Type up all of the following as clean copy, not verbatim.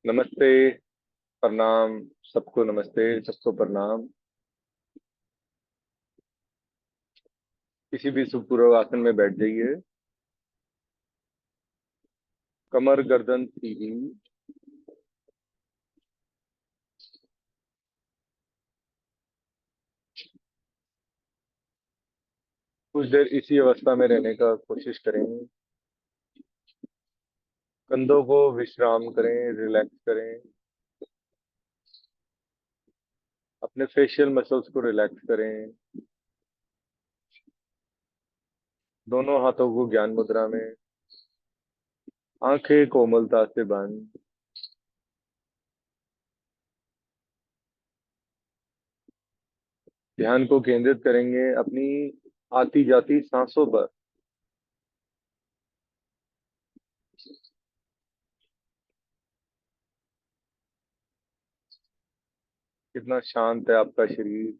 नमस्ते। प्रणाम। सबको नमस्ते, सबको प्रणाम। किसी भी सुपूर्व आसन में बैठ जाइए। कमर गर्दन सीधी। कुछ देर इसी अवस्था में रहने का कोशिश करें। कंधों को विश्राम करें, रिलैक्स करें। अपने फेशियल मसल्स को रिलैक्स करें। दोनों हाथों को ज्ञान मुद्रा में। आंखें कोमलता से बंद। ध्यान को केंद्रित करेंगे अपनी आती जाती सांसों पर। कितना शांत है आपका शरीर।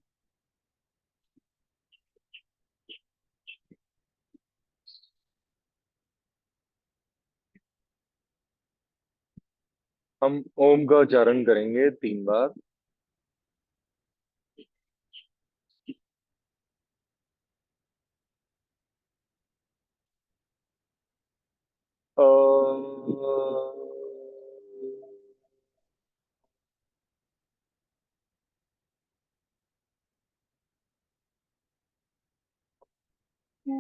हम ओम का उच्चारण करेंगे 3 बार। अ, अ,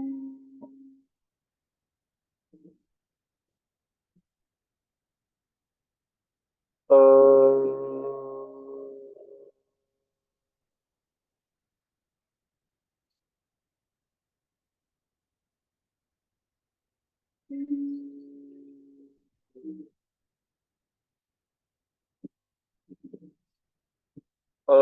अ,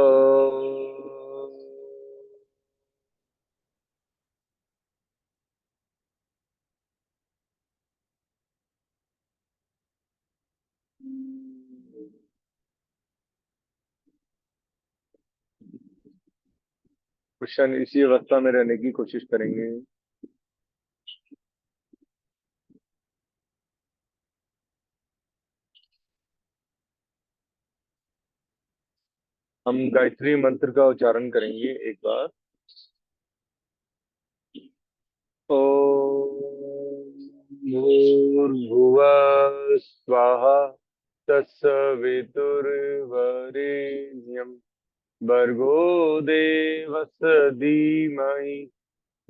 क्वेश्चन इसी अवस्था में रहने की कोशिश करेंगे। हम गायत्री मंत्र का उच्चारण करेंगे 1 बार। ओम भूर्भुवः स्वाहा तत्सवितुर्वरेण्यं भर्गो देवस्य धीमहि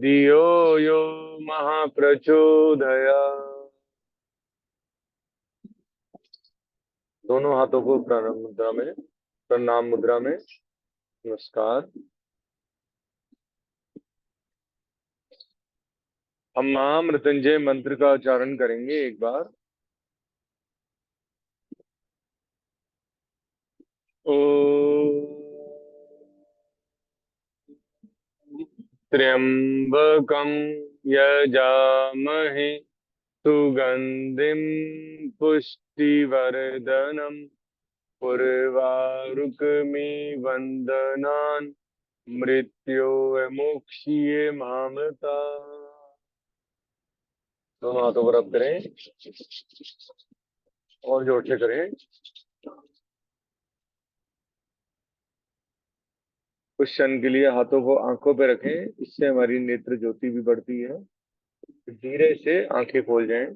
धियो यो महाप्रचोदयात्। दोनों हाथों को प्रणाम मुद्रा में। प्रणाम मुद्रा में। नमस्कार। हम महामृत्युंजय मंत्र का उच्चारण करेंगे 1 बार। ओम त्र्यंबकं यजामहे सुगंधिं पुष्टिवर्धनम् उर्वारुकमिव वन्दनान् मृत्योर्मुक्षीय मामृता। दोनों हाथों पर रब करें और जोर से करें। कुछ क्षण के लिए हाथों को आंखों पे रखें, इससे हमारी नेत्र ज्योति भी बढ़ती है। धीरे से आंखें खोल जाएं।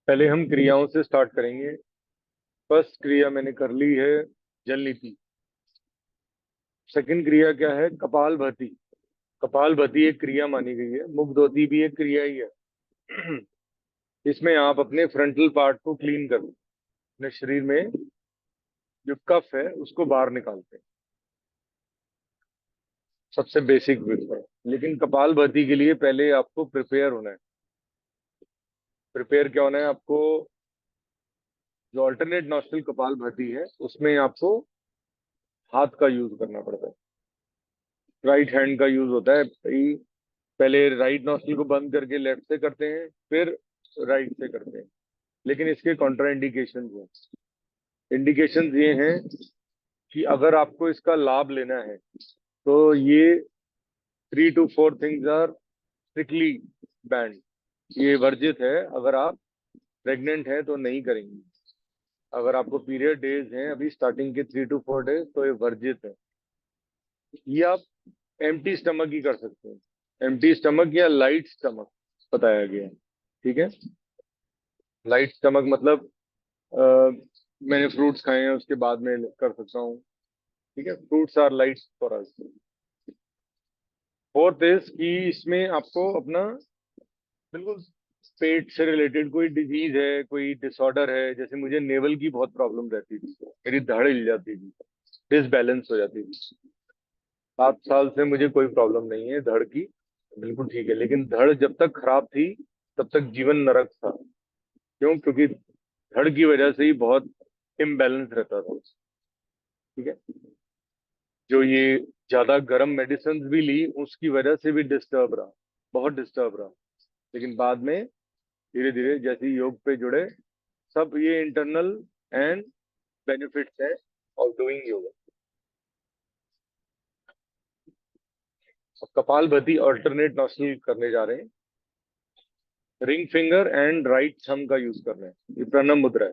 पहले हम क्रियाओं से स्टार्ट करेंगे। फर्स्ट क्रिया मैंने कर ली है, जल नीति। सेकंड क्रिया क्या है? कपाल भाती। कपाल भाती एक क्रिया मानी गई है, मुख धोती भी एक क्रिया ही है। इसमें आप अपने फ्रंटल पार्ट को क्लीन कर, अपने शरीर में जो कफ है उसको बाहर निकालते हैं। सबसे बेसिक विधि है। लेकिन कपाल भाती के लिए पहले आपको प्रिपेयर होना है। प्रिपेयर क्या होना है आपको? जो अल्टरनेट नॉस्ट्रल कपाल भाती है उसमें आपको हाथ का यूज करना पड़ता है। राइट हैंड का यूज होता है भाई। पहले राइट नॉस्ट्रल को बंद करके लेफ्ट से करते हैं, फिर राइट से करते हैं। लेकिन इसके कॉन्ट्रा इंडिकेशन हैं। इंडिकेशंस ये हैं कि अगर आपको इसका लाभ लेना है तो ये 3 to 4 things are strictly banned. ये वर्जित है। अगर आप प्रेग्नेंट हैं तो नहीं करेंगे। अगर आपको पीरियड डेज हैं अभी स्टार्टिंग के 3 to 4 डेज, तो ये वर्जित है। ये आप एम्प्टी स्टमक ही कर सकते हैं। एम्प्टी स्टमक या लाइट स्टमक बताया गया है। ठीक है। लाइट स्टमक मतलब अ, मैंने फ्रूट्स खाए हैं उसके बाद में कर सकता हूँ। ठीक है। Fruits are light for us. Fourth is कि इसमें आपको अपना बिल्कुल पेट से रिलेटेड कोई डिजीज है, कोई डिसऑर्डर है। जैसे मुझे नेवल की बहुत प्रॉब्लम रहती थी, मेरी धड़ हिल जाती थी, डिसबैलेंस हो जाती थी। 7 साल से मुझे कोई प्रॉब्लम नहीं है धड़ की, बिल्कुल ठीक है। लेकिन धड़ जब तक खराब थी तब तक जीवन नरक था। क्यों? क्योंकि धड़ की वजह से ही बहुत इम्बैलेंस रहता था। ठीक है। जो ये ज्यादा गर्म मेडिसिन भी ली उसकी वजह से भी डिस्टर्ब रहा, बहुत डिस्टर्ब रहा। लेकिन बाद में धीरे धीरे जैसे ही योग पे जुड़े, सब ये इंटरनल एंड बेनिफिट्स है ऑफ डूइंग योगा। अब कपाल भाती ऑल्टरनेट नॉस्ट्रल करने जा रहे हैं। Ring finger and right thumb का यूज कर रहे हैं। ये प्रणम मुद्रा है।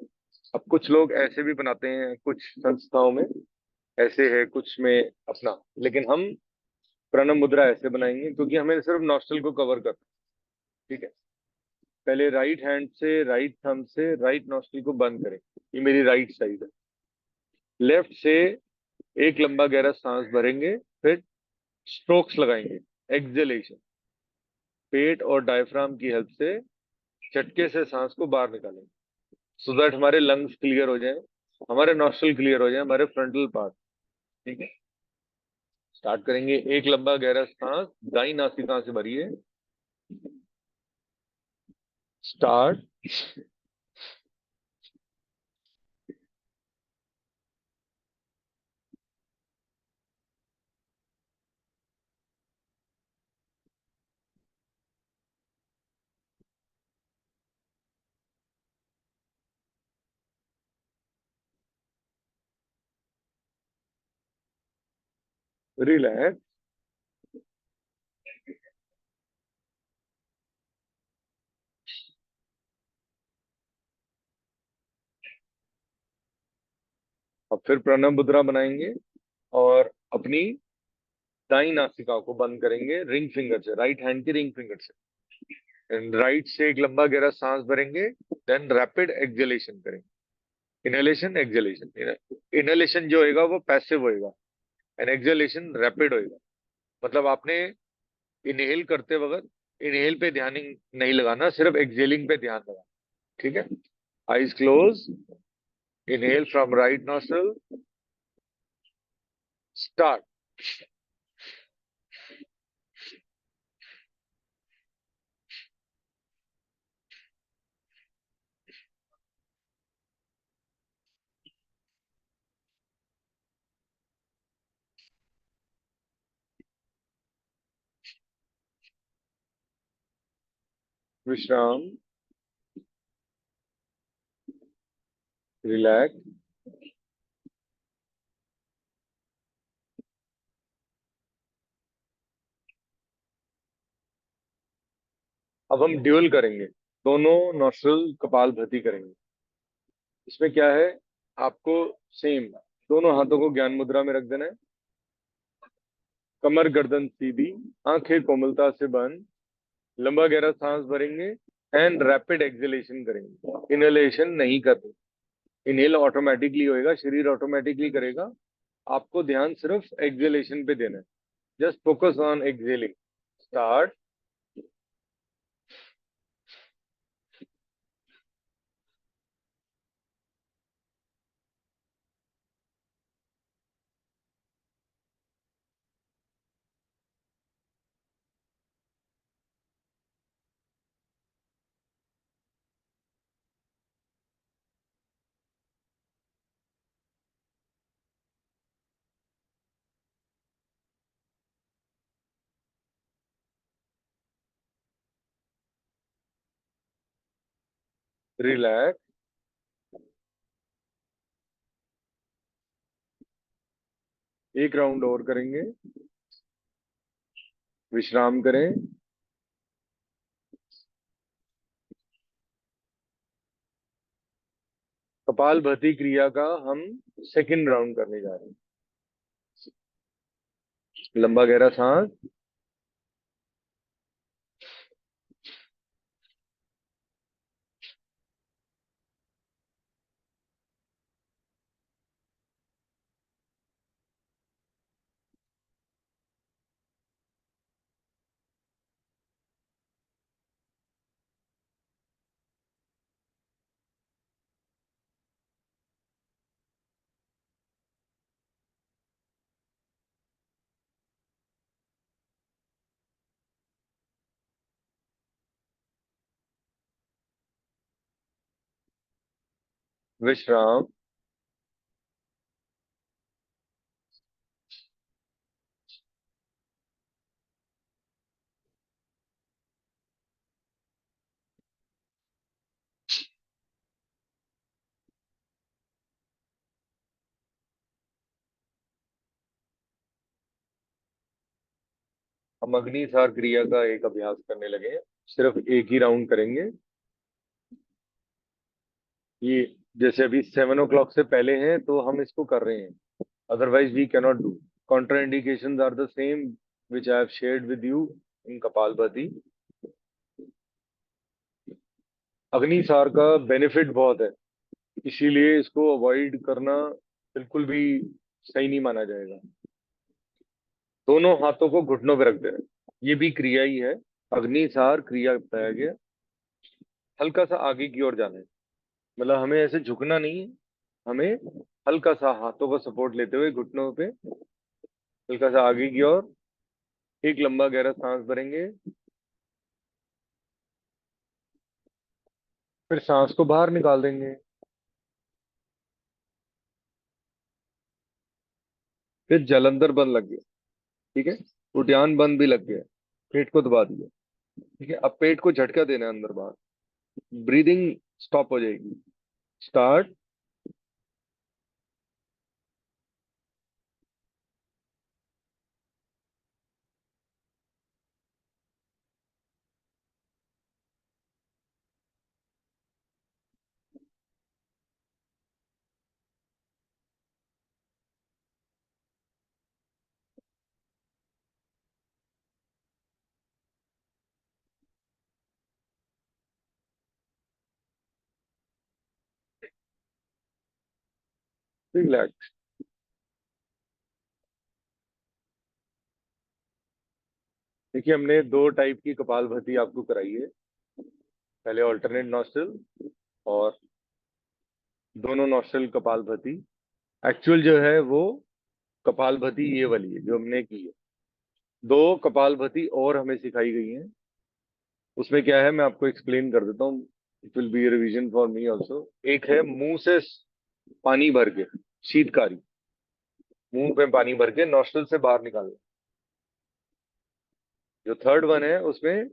अब कुछ लोग ऐसे भी बनाते हैं, कुछ संस्थाओं में ऐसे है, कुछ में अपना। लेकिन हम प्रणम मुद्रा ऐसे बनाएंगे क्योंकि हमें सिर्फ नॉस्ट्रल को कवर करना है। ठीक है। पहले राइट हैंड से, राइट थंब से राइट नॉस्ट्रल को बंद करें। ये मेरी राइट साइड है। लेफ्ट से एक लंबा गहरा सांस भरेंगे, फिर स्ट्रोक्स लगाएंगे, एक्सलेशन। पेट और डायफ्राम की हेल्प से झटके से सांस को बाहर निकालेंगे, सो दैट हमारे लंग्स क्लियर हो जाए, हमारे नॉस्ट्रल क्लियर हो जाए, हमारे फ्रंटल पार्ट। ठीक है। स्टार्ट करेंगे। एक लंबा गहरा सांस दाई नासिका से भरिए। स्टार्ट। रिलैक्स। अब फिर प्रणव मुद्रा बनाएंगे और अपनी दाई नासिका को बंद करेंगे रिंग फिंगर से, राइट हैंड की रिंग फिंगर से। एंड राइट से एक लंबा गहरा सांस भरेंगे, देन रैपिड एक्सलेशन करेंगे। Inhalation, acceleration. इनहेलेशन जो होगा वो पैसिव होएगा एंड एक्सलेशन रैपिड होएगा। मतलब आपने इनहेल करते वक्त इनहेल पे ध्यान नहीं लगाना, सिर्फ एक्सहेलिंग पे ध्यान लगाना। ठीक है। Eyes close. Inhale from right nostril. Start. विश्राम। रिलैक्स। अब हम ड्यूल करेंगे, दोनों नॉस्ट्रल कपाल भाती करेंगे। इसमें क्या है, आपको सेम दोनों हाथों को ज्ञान मुद्रा में रख देना है। कमर गर्दन सीधी, आंखें कोमलता से बंद, लंबा गहरा सांस भरेंगे एंड रैपिड एक्सलेशन करेंगे। इनहेलेशन नहीं करनी। इनहेल ऑटोमेटिकली होएगा, शरीर ऑटोमेटिकली करेगा। आपको ध्यान सिर्फ एक्सलेशन पे देना है। Just focus on exhaling. Start. Relax, एक राउंड और करेंगे, विश्राम करें। कपालभाति क्रिया का हम सेकंड राउंड करने जा रहे हैं। लंबा गहरा सांस, विश्राम। हम अग्निसार क्रिया का एक अभ्यास करने लगे हैं। सिर्फ एक ही राउंड करेंगे। ये जैसे अभी 7 o'clock से पहले है तो हम इसको कर रहे हैं, otherwise we cannot do. Contraindications are the same which I have shared with you in Kapalbhati. Agnisar का बेनिफिट बहुत है, इसीलिए इसको अवॉइड करना बिल्कुल भी सही नहीं माना जाएगा। दोनों हाथों को घुटनों पे रख देना, ये भी क्रिया ही है। अग्निसार क्रिया बताया गया। हल्का सा आगे की ओर जाना है, मतलब हमें ऐसे झुकना नहीं है, हमें हल्का सा हाथों का सपोर्ट लेते हुए घुटनों पे हल्का सा आगे की ओर एक लंबा गहरा सांस भरेंगे, फिर सांस को बाहर निकाल देंगे। फिर जलंधर बंद लग गया, ठीक है, उद्यान बंद भी लग गया, पेट को दबा दिया, ठीक है। अब पेट को झटका देना है अंदर बाहर, ब्रीदिंग स्टॉप हो जाएगी। स्टार्ट। रिलैक्स। देखिए, हमने दो टाइप की कपालभाति आपको कराई है। पहले ऑल्टरनेट नॉस्ट्रल और दोनों नॉस्ट्रल कपालभाति। एक्चुअल जो है वो कपालभाति ये वाली है जो हमने की है। दो कपालभाति और हमें सिखाई गई हैं। उसमें क्या है मैं आपको एक्सप्लेन कर देता हूँ, it will be revision for me also. एक है मुंह से पानी भर के, शीतकारी, मुंह में पानी भर के नॉस्ट्रल से बाहर निकालना। जो थर्ड वन है उसमें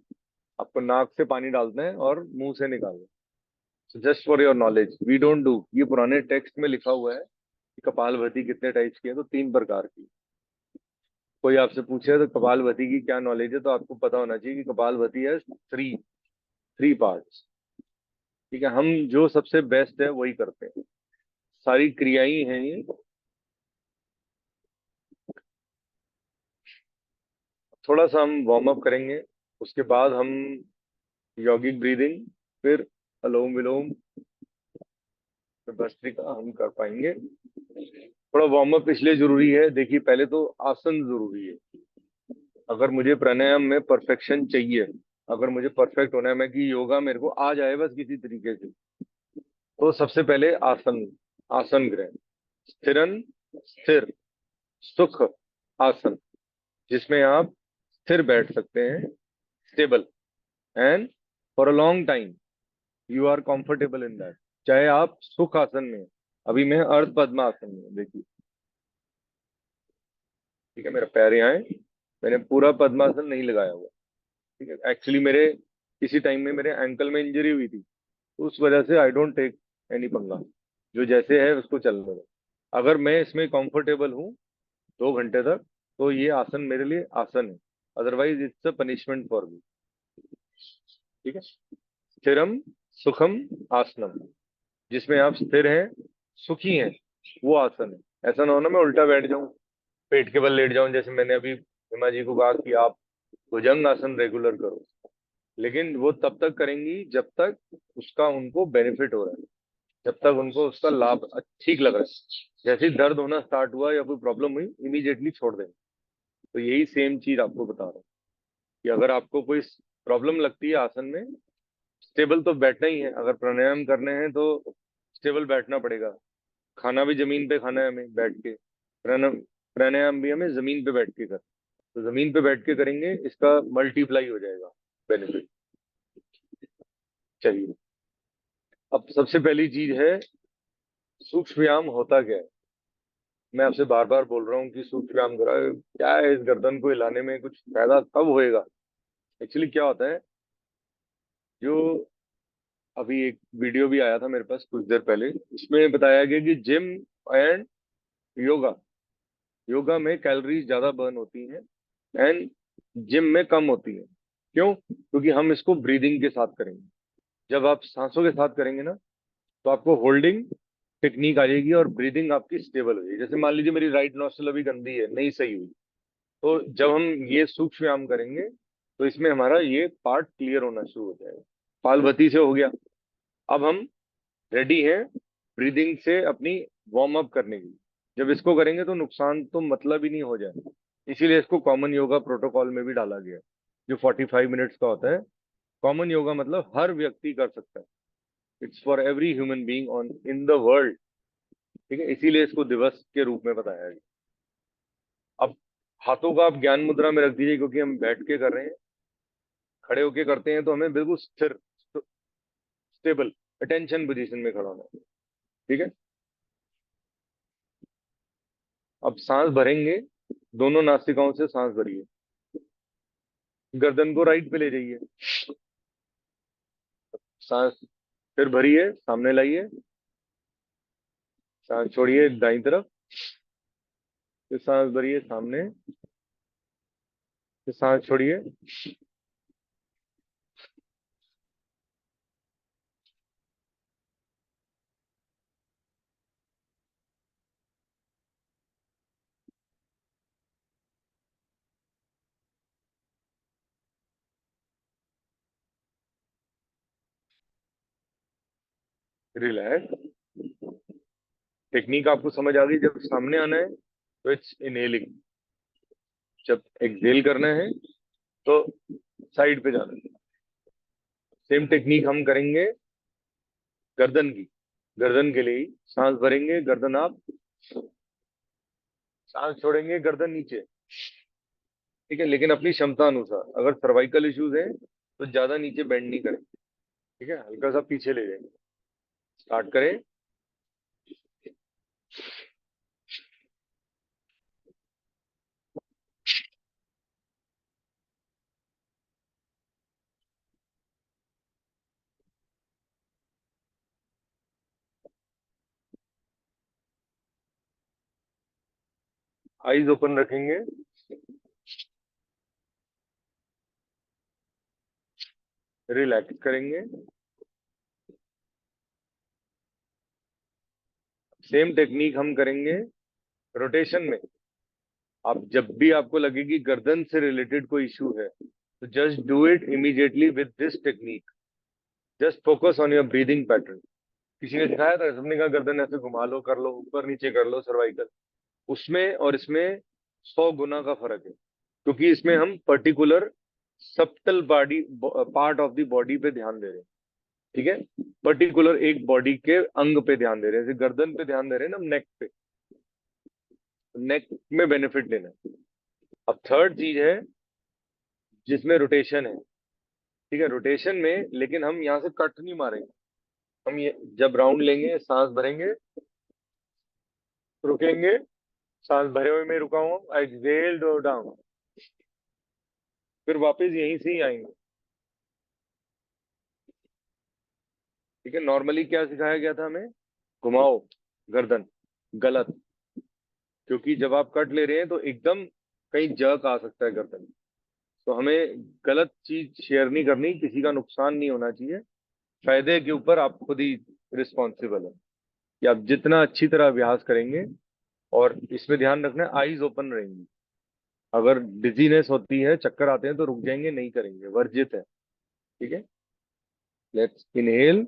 आपको नाक से पानी डालना है और मुंह से निकालना। Just for your knowledge, we don't do, ये पुराने टेक्स्ट में लिखा हुआ है कि कपालभाति कितने टाइप्स की है, तो 3 प्रकार की। कोई आपसे पूछे तो कपालभाति की क्या नॉलेज है, तो आपको पता होना चाहिए कि कपालभाति है थ्री थ्री पार्ट्स, ठीक है। हम जो सबसे बेस्ट है वही करते हैं, सारी क्रियाएं हैं ये। थोड़ा सा हम वार्म अप करेंगे, उसके बाद हम यौगिक ब्रीदिंग, फिर अनुलोम विलोम, फिर भस्त्रिका हम कर पाएंगे। थोड़ा वार्म अप इसलिए जरूरी है, देखिए पहले तो आसन जरूरी है। अगर मुझे प्राणायाम में परफेक्शन चाहिए, अगर मुझे परफेक्ट होना है, मैं कि योगा मेरे को आ जाए बस किसी तरीके से, तो सबसे पहले आसन, आसन ग्रहण। स्थिरन, स्थिर, सुख आसन, जिसमें आप स्थिर बैठ सकते हैं, stable, and for a long time you are comfortable in that. चाहे आप सुख आसन में, अभी मैं अर्ध पद्मासन में हूं, देखिए, ठीक है, मेरा पैर यहाँ है, मैंने पूरा पद्मासन नहीं लगाया हुआ, ठीक है। एक्चुअली मेरे किसी टाइम में मेरे एंकल में इंजरी हुई थी, उस वजह से आई डोंट टेक एनी पंगा, जो जैसे है उसको चलने दो। अगर मैं इसमें कंफर्टेबल हूँ 2 घंटे तक, तो ये आसन मेरे लिए आसन है, otherwise it's a punishment for me. ठीक है। स्थिरम सुखम आसनम, जिसमें आप स्थिर हैं, सुखी हैं, वो आसन है। ऐसा ना हो ना मैं उल्टा बैठ जाऊं, पेट के बल लेट जाऊं, जैसे मैंने अभी हिमा जी को कहा कि आप भुजंग आसन रेगुलर करो। लेकिन वो तब तक करेंगी जब तक उसका उनको बेनिफिट हो रहा है, जब तक उनको उसका लाभ ठीक लग रहा है। जैसे ही दर्द होना स्टार्ट हुआ या कोई प्रॉब्लम हुई, इमीडिएटली छोड़ देंगे। तो यही सेम चीज आपको बता रहा हूँ कि अगर आपको कोई प्रॉब्लम लगती है आसन में, स्टेबल तो बैठना ही है। अगर प्राणायाम करने हैं तो स्टेबल बैठना पड़ेगा। खाना भी जमीन पे खाना है हमें बैठ के, प्राणायाम प्राणायाम भी हमें जमीन पे बैठ के कर। तो जमीन पे बैठ के करेंगे, इसका मल्टीप्लाई हो जाएगा बेनिफिट। चलिए, अब सबसे पहली चीज है सूक्ष्म व्यायाम होता क्या है। मैं आपसे बार बार बोल रहा हूँ कि सूक्ष्म व्यायाम करा, क्या है इस गर्दन को हिलाने में कुछ फायदा तब होएगा। एक्चुअली क्या होता है, जो अभी एक वीडियो भी आया था मेरे पास कुछ देर पहले, इसमें बताया गया कि जिम एंड योगा, योगा में कैलोरीज ज्यादा बर्न होती हैं एंड जिम में कम होती हैं। क्यों? क्योंकि हम इसको ब्रीदिंग के साथ करेंगे। जब आप सांसों के साथ करेंगे ना, तो आपको होल्डिंग टेक्निक आ जाएगी और ब्रीदिंग आपकी स्टेबल हो जाएगी। जैसे मान लीजिए मेरी राइट नॉस्ट्रल अभी गंदी है, नहीं सही हुई, तो जब हम ये सूक्ष्म व्यायाम करेंगे, तो इसमें हमारा ये पार्ट क्लियर होना शुरू हो जाएगा। पालवती से हो गया। अब हम रेडी हैं ब्रीदिंग से अपनी वार्म अप करने की। जब इसको करेंगे तो नुकसान तो मतलब ही नहीं हो जाए, इसीलिए इसको कॉमन योगा प्रोटोकॉल में भी डाला गया है, जो 45 मिनट्स का होता है। कॉमन योगा मतलब हर व्यक्ति कर सकता है, it's for every human being on in the world. ठीक है, इसीलिए इसको दिवस के रूप में बताया गया। अब हाथों को आप ज्ञान मुद्रा में रख दीजिए, क्योंकि हम बैठ के कर रहे हैं। खड़े होके करते हैं तो हमें बिल्कुल स्थिर, स्टेबल, अटेंशन पोजीशन में खड़ा होना है। ठीक है। अब सांस भरेंगे, दोनों नासिकाओं से सांस भरिए, गर्दन को राइट पे ले जाइए, सांस फिर भरिए, सामने लाइए, सांस छोड़िए दाईं तरफ, फिर सांस भरिए सामने, फिर सांस छोड़िए। रिलैक्स। टेक्निक आपको समझ आ गई। जब सामने आना है तो इट्स इनहेलिंग, जब एक्सहेल करना है तो साइड पे जाना है। सेम टेक्निक हम करेंगे गर्दन की। गर्दन के लिए ही सांस भरेंगे, गर्दन आप, सांस छोड़ेंगे गर्दन नीचे। ठीक है, लेकिन अपनी क्षमता अनुसार। अगर सर्वाइकल इश्यूज है तो ज्यादा नीचे बेंड नहीं करें। ठीक है, हल्का सा पीछे ले जाएंगे। स्टार्ट करें। आईज ओपन रखेंगे, रिलैक्स करेंगे। सेम टेक्निक हम करेंगे रोटेशन में। आप जब भी आपको लगे कि गर्दन से रिलेटेड कोई इशू है, तो just do it immediately with this technique. Just focus on your breathing pattern. किसी ने सिखाया था, सबने कहा गर्दन ऐसे घुमा लो, कर लो, ऊपर नीचे कर लो, सर्वाइकल। उसमें और इसमें 100 गुना का फर्क है, क्योंकि इसमें हम पर्टिकुलर सप्तल body part of the body पे ध्यान दे रहे हैं। ठीक है, पर्टिकुलर एक बॉडी के अंग पे ध्यान दे रहे हैं। जैसे गर्दन पे ध्यान दे रहे हैं ना, नेक पे, नेक में बेनिफिट लेना है। अब थर्ड चीज है जिसमें रोटेशन है। ठीक है, रोटेशन में लेकिन हम यहाँ से कट नहीं मारेंगे। हम ये जब राउंड लेंगे, सांस भरेंगे, रुकेंगे, सांस भरे हुए में रुका हूँ, एक्सहेल डो डाउन, फिर वापस यहीं से ही आएंगे। ठीक है, नॉर्मली क्या सिखाया गया था हमें, घुमाओ गर्दन, गलत। क्योंकि जब आप कट ले रहे हैं तो एकदम कहीं जर्क आ सकता है गर्दन। तो हमें गलत चीज शेयर नहीं करनी, किसी का नुकसान नहीं होना चाहिए। फायदे के ऊपर आप खुद ही रिस्पॉन्सिबल है कि आप जितना अच्छी तरह अभ्यास करेंगे। और इसमें ध्यान रखना है, आईज ओपन रहेंगी। अगर डिजीनेस होती है, चक्कर आते हैं, तो रुक जाएंगे, नहीं करेंगे, वर्जित है। ठीक है, लेट्स इनहेल,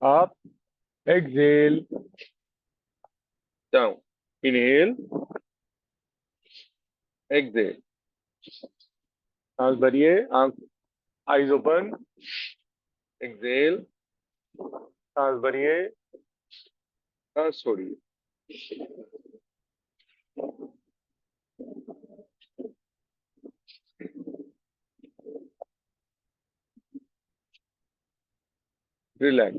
आप एक्सहेल, डाउन, इनहेल, एक्सहेल, सांस भरिए, आंख, आईज ओपन, एक्सहेल, सांस भरिए, सांस छोड़िए, रिलैक्स।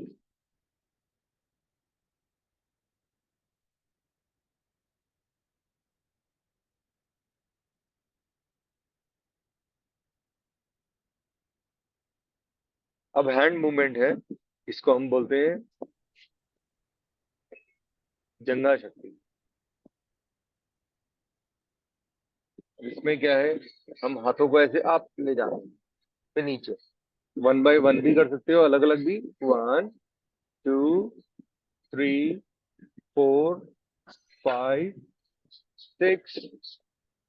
अब हैंड मूवमेंट है, इसको हम बोलते हैं जंगा शक्ति। इसमें क्या है, हम हाथों को ऐसे आप ले जाते हैं, फिर नीचे, वन बाय वन भी कर सकते हो, अलग अलग भी, 1 2 3 4 5 6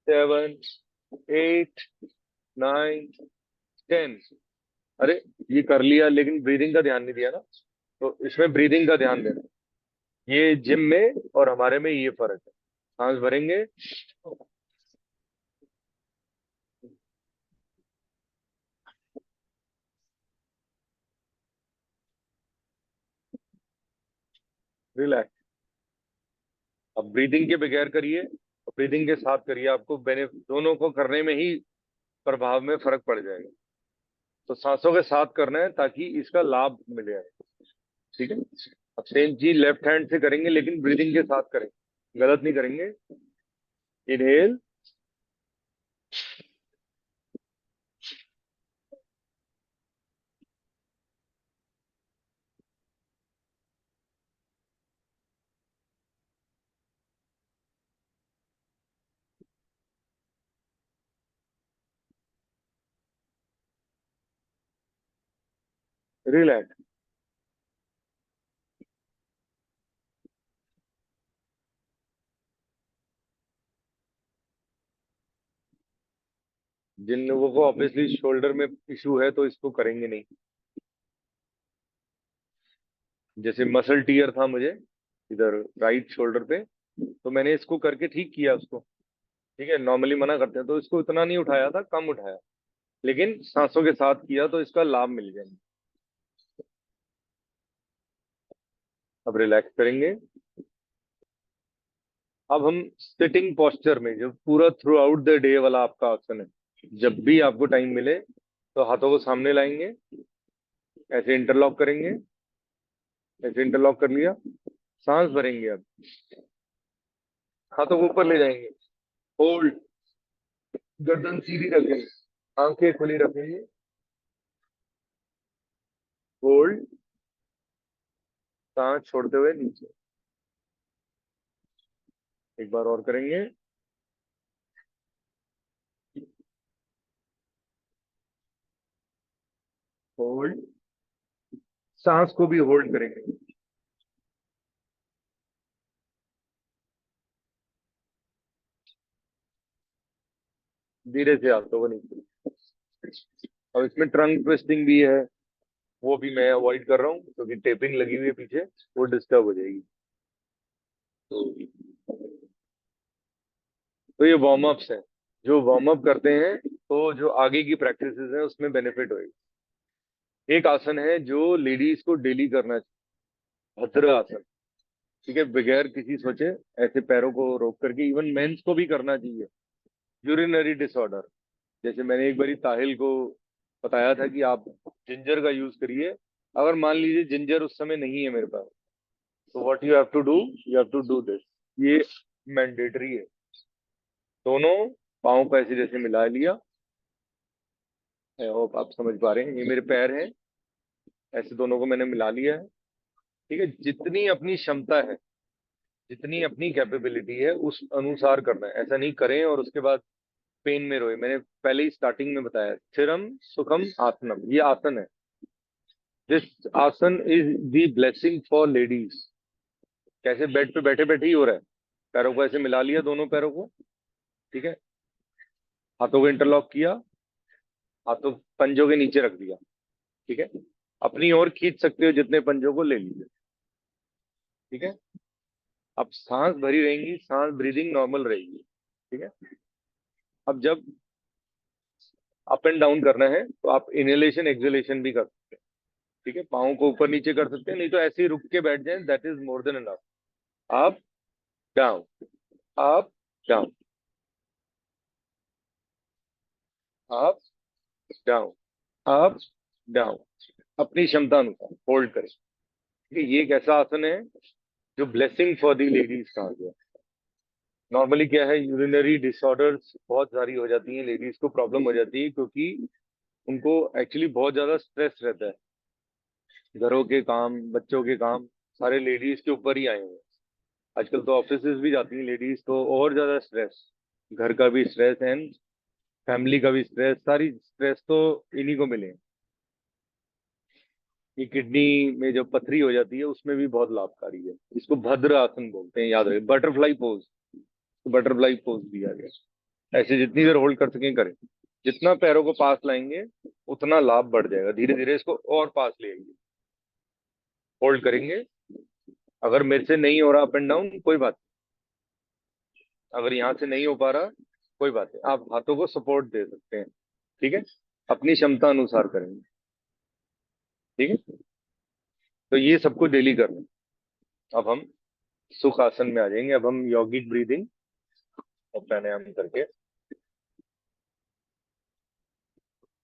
7 8 9 10। अरे, ये कर लिया, लेकिन ब्रीदिंग का ध्यान नहीं दिया ना। तो इसमें ब्रीदिंग का ध्यान देना, ये जिम में और हमारे में ये फर्क है। सांस भरेंगे, रिलैक्स। अब ब्रीदिंग के बगैर करिए, ब्रीदिंग के साथ करिए, आपको बेनिफिट दोनों को करने में ही प्रभाव में फर्क पड़ जाएगा। तो सांसों के साथ करना है ताकि इसका लाभ मिले। ठीक है, अब सेम चीज लेफ्ट हैंड से करेंगे, लेकिन ब्रीदिंग के साथ करेंगे, गलत नहीं करेंगे। Inhale, relax. जिन लोगों को ऑब्वियसली शोल्डर में इशू है तो इसको करेंगे नहीं। जैसे मसल टीयर था मुझे इधर राइट शोल्डर पे, तो मैंने इसको करके ठीक किया उसको। ठीक है, नॉर्मली मना करते हैं, तो इसको इतना नहीं उठाया था, कम उठाया, लेकिन सांसों के साथ किया तो इसका लाभ मिल जाएगा। अब रिलैक्स करेंगे। अब हम सिटिंग पोस्चर में, जो पूरा थ्रू आउट द डे वाला आपका आसन है, जब भी आपको टाइम मिले तो हाथों को सामने लाएंगे, ऐसे इंटरलॉक करेंगे, ऐसे इंटरलॉक कर लिया, सांस भरेंगे। अब हाथों को ऊपर ले जाएंगे, होल्ड, गर्दन सीधी रखेंगे, आंखें खुली रखेंगे, होल्ड, सांस छोड़ते हुए नीचे। एक बार और करेंगे, होल्ड, सांस को भी होल्ड करेंगे, धीरे से हाथों को नीचे। और इसमें ट्रंक ट्विस्टिंग भी है, वो भी मैं अवॉइड कर रहा हूँ क्योंकि टेपिंग लगी हुई है पीछे, वो डिस्टर्ब हो जाएगी। तो ये वार्म अप्स हैं, जो वार्म अप करते हैं तो जो आगे की प्रैक्टिसेस हैं उसमें बेनिफिट होएगी। एक आसन है जो लेडीज को डेली करना चाहिए, भद्र आसन। ठीक है, बगैर किसी सोचे, ऐसे पैरों को रोक करके, इवन मेंस को भी करना चाहिए। यूरिनरी डिसऑर्डर, जैसे मैंने एक बारी ताहिल को बताया था कि आप जिंजर का यूज करिए। अगर मान लीजिए जिंजर उस समय नहीं है मेरे पास, तो what you have to do, you have to do this. ये मैंडेटरी है। दोनों पाँव को ऐसे जैसे मिला लिया। आई होप आप समझ पा रहे हैं, ये मेरे पैर हैं, ऐसे दोनों को मैंने मिला लिया है। ठीक है, जितनी अपनी क्षमता है, जितनी अपनी कैपेबिलिटी है उस अनुसार करना है। ऐसा नहीं करें और उसके बाद पेन में रोए। मैंने पहले ही स्टार्टिंग में बताया, स्थिरम सुखम आसनम, ये आसन है। दिस आसन is the blessing for ladies. कैसे? बेड पे बैठे बैठे ही हो रहा है। पैरों को ऐसे मिला लिया, दोनों पैरों को। ठीक है, हाथों को इंटरलॉक किया, हाथों पंजों के नीचे रख दिया। ठीक है, अपनी ओर खींच सकते हो, जितने पंजों को ले लीजिए। ठीक है, अब सांस भरी रहेंगी, सांस ब्रीदिंग नॉर्मल रहेगी। ठीक है, अब जब अप एंड डाउन करना है तो आप इनहेलेशन एक्सहेलेशन भी कर सकते हैं। ठीक है, पाँव को ऊपर नीचे कर सकते हैं, नहीं तो ऐसे ही रुक के बैठ जाएं, that is more than enough. Up down, up down, up down, up down, अपनी क्षमता अनुसार होल्ड करें। ठीक है, ये एक ऐसा आसन है जो ब्लेसिंग फॉर दी लेडीज कहा गया। नॉर्मली क्या है, यूरिनरी डिसऑर्डर्स बहुत सारी हो जाती हैं, लेडीज को प्रॉब्लम हो जाती है, क्योंकि उनको एक्चुअली बहुत ज्यादा स्ट्रेस रहता है। घरों के काम, बच्चों के काम, सारे लेडीज के ऊपर ही आए हुए हैं। आजकल तो ऑफिस भी जाती हैं लेडीज, तो और ज्यादा स्ट्रेस, घर का भी स्ट्रेस एंड फैमिली का भी स्ट्रेस, सारी स्ट्रेस तो इन्हीं को मिले। ये किडनी में जब पथरी हो जाती है उसमें भी बहुत लाभकारी है। इसको भद्र आसन बोलते हैं, याद रहे, बटरफ्लाई पोज। तो बटरफ्लाई पोज दिया गया। ऐसे जितनी देर होल्ड कर सकें करें। जितना पैरों को पास लाएंगे उतना लाभ बढ़ जाएगा। धीरे धीरे इसको और पास ले आएंगे, होल्ड करेंगे। अगर मेरे से नहीं हो रहा अप एंड डाउन, कोई बात नहीं। अगर यहाँ से नहीं हो पा रहा, कोई बात नहीं, आप हाथों को सपोर्ट दे सकते हैं। ठीक है, अपनी क्षमता अनुसार करेंगे। ठीक है, तो ये सबको डेली करना है। अब हम सुख आसन में आ जाएंगे। अब हम यौगिक ब्रीदिंग और प्राणायाम करके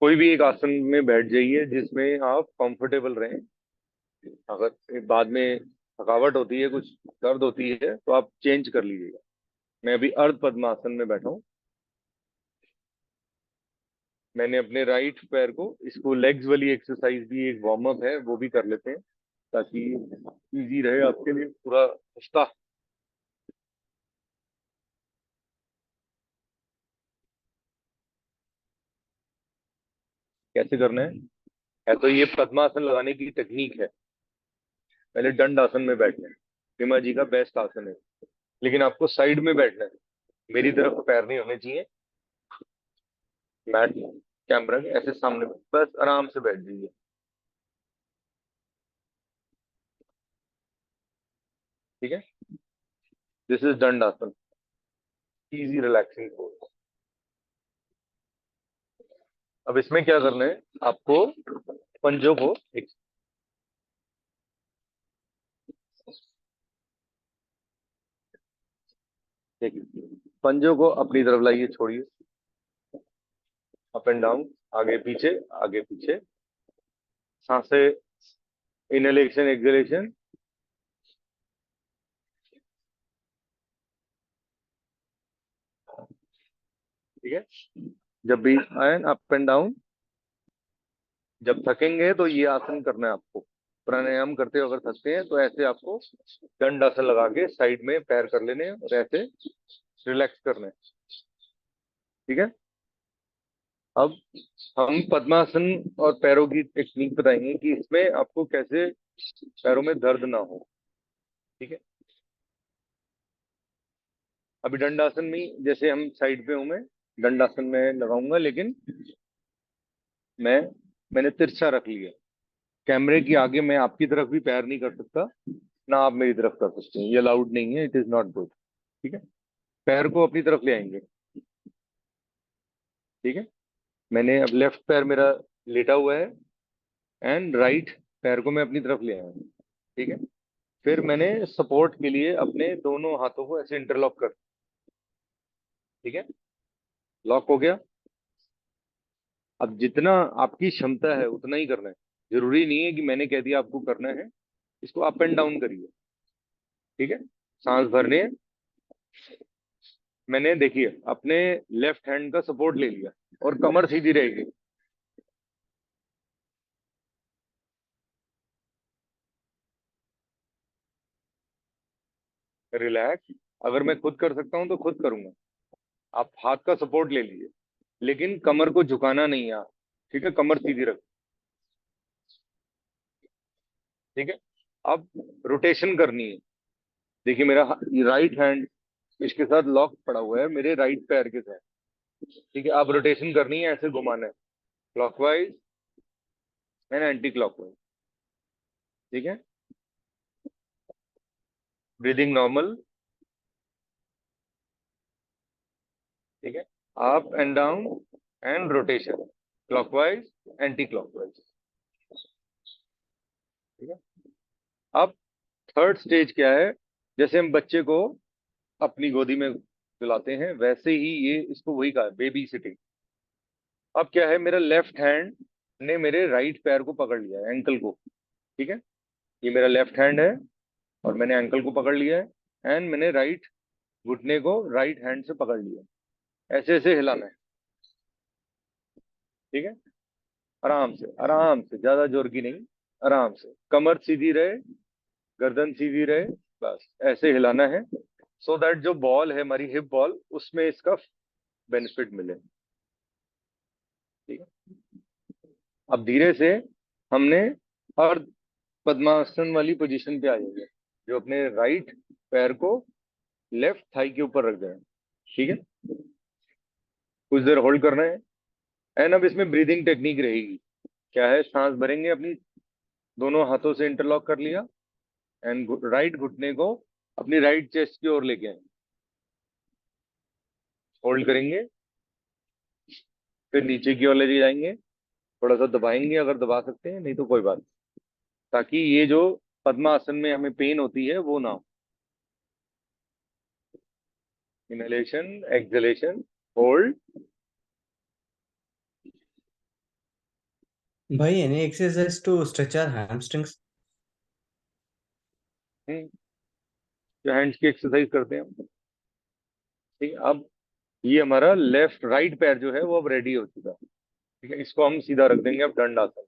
कोई भी एक आसन में बैठ जाइए जिसमें आप कंफर्टेबल रहें। अगर बाद में थकावट होती है, कुछ दर्द होती है, तो आप चेंज कर लीजिएगा। मैं अभी अर्ध पद्मासन में बैठा हूँ। मैंने अपने राइट पैर को, इसको लेग्स वाली एक्सरसाइज भी एक वार्म अप है, वो भी कर लेते हैं ताकि इजी रहे आपके लिए पूरा हफ्ता। कैसे करना है तो ये पद्मासन लगाने की टेक्निक है। पहले दंड आसन में बैठना है, हिमा जी का बेस्ट आसन है। लेकिन आपको साइड में बैठना है, मेरी तरफ पैर नहीं होने चाहिए। मैट, कैमरा के ऐसे सामने, बस आराम से बैठ जाइए। ठीक है, दिस इज दंड आसन, इजी रिलैक्सिंग पोज। अब इसमें क्या करना है आपको, पंजों को एक, देखिए, पंजों को अपनी तरफ लाइए, छोड़िए। अप एंड डाउन, आगे पीछे, आगे पीछे। सांसें, इनहेलेशन एक्सहेलेशन। ठीक है, जब भी आए अप एंड डाउन। जब थकेंगे तो ये आसन करना है आपको। प्राणायाम करते हो अगर थकते हैं तो ऐसे आपको दंड आसन लगा के साइड में पैर कर लेने हैं और ऐसे रिलैक्स करना है। ठीक है, अब हम पद्मासन और पैरों की टेक्निक बताएंगे कि इसमें आपको कैसे पैरों में दर्द ना हो। ठीक है, अभी दंडासन में जैसे हम साइड पे हूं, मैं दंडासन में लगाऊंगा, लेकिन मैं मैंने तिरछा रख लिया। कैमरे की आगे मैं आपकी तरफ भी पैर नहीं कर सकता, ना आप मेरी तरफ कर सकते हैं, ये अलाउड नहीं है, इट इज नॉट गुड। ठीक है, पैर को अपनी तरफ ले आएंगे। ठीक है, मैंने अब लेफ्ट पैर मेरा लेटा हुआ है एंड राइट पैर को मैं अपनी तरफ ले आया हूं। ठीक है, फिर मैंने सपोर्ट के लिए अपने दोनों हाथों को ऐसे इंटरलॉक कर। ठीक है, लॉक हो गया। अब जितना आपकी क्षमता है उतना ही करना है। जरूरी नहीं है कि मैंने कह दिया आपको करना है, इसको अप एंड डाउन करिए। ठीक है, सांस भरने, मैंने देखिए अपने लेफ्ट हैंड का सपोर्ट ले लिया और कमर सीधी रहेगी। रिलैक्स। अगर मैं खुद कर सकता हूं तो खुद करूंगा। आप हाथ का सपोर्ट ले लीजिए, लेकिन कमर को झुकाना नहीं है आप। ठीक है, कमर सीधी रख। ठीक है। अब रोटेशन करनी है। देखिए मेरा राइट हैंड इसके साथ लॉक पड़ा हुआ है मेरे राइट पैर के साथ। ठीक है, अब रोटेशन करनी है, ऐसे घुमाना है, क्लॉकवाइज एंड एंटी क्लॉकवाइज। ठीक है, ब्रीदिंग नॉर्मल। ठीक है, up and down and rotation, clockwise anti clockwise. ठीक है। अब थर्ड स्टेज क्या है? जैसे हम बच्चे को अपनी गोदी में सुलाते हैं, वैसे ही ये इसको वही कहा, बेबी सिटिंग। अब क्या है, मेरा लेफ्ट हैंड ने मेरे राइट पैर को पकड़ लिया है, एंकल को। ठीक है, ये मेरा लेफ्ट हैंड है और मैंने एंकल को पकड़ लिया है, एंड मैंने राइट घुटने को राइट हैंड से पकड़ लिया है। ऐसे ऐसे हिलाना है। ठीक है, आराम से, ज्यादा जोर की नहीं, आराम से, कमर सीधी रहे, गर्दन सीधी रहे, बस ऐसे हिलाना है, सो दैट जो बॉल है हमारी हिप बॉल, उसमें इसका बेनिफिट मिले। ठीक है। अब धीरे से हमने हर पद्मासन वाली पोजीशन पे आ जाएंगे, जो अपने राइट पैर को लेफ्ट थाई के ऊपर रख दें। ठीक है, कुछ देर होल्ड करना है। एंड अब इसमें ब्रीदिंग टेक्निक रहेगी। क्या है, सांस भरेंगे, अपनी दोनों हाथों से इंटरलॉक कर लिया, एंड राइट घुटने को अपनी राइट चेस्ट की ओर लेके आए, होल्ड करेंगे, फिर नीचे की ओर ले जाएंगे, थोड़ा सा दबाएंगे अगर दबा सकते हैं, नहीं तो कोई बात नहीं, ताकि ये जो पद्मासन में हमें पेन होती है वो ना हो। Inhalation, exhalation, hold. भाई, any exercise to stretch our hamstrings? जो हैंड्स की एक्सरसाइज करते हैं हम। ठीक है, अब ये हमारा लेफ्ट राइट पैर जो है वो अब रेडी हो चुका है। ठीक है, इसको हम सीधा रख देंगे अब दंडासन।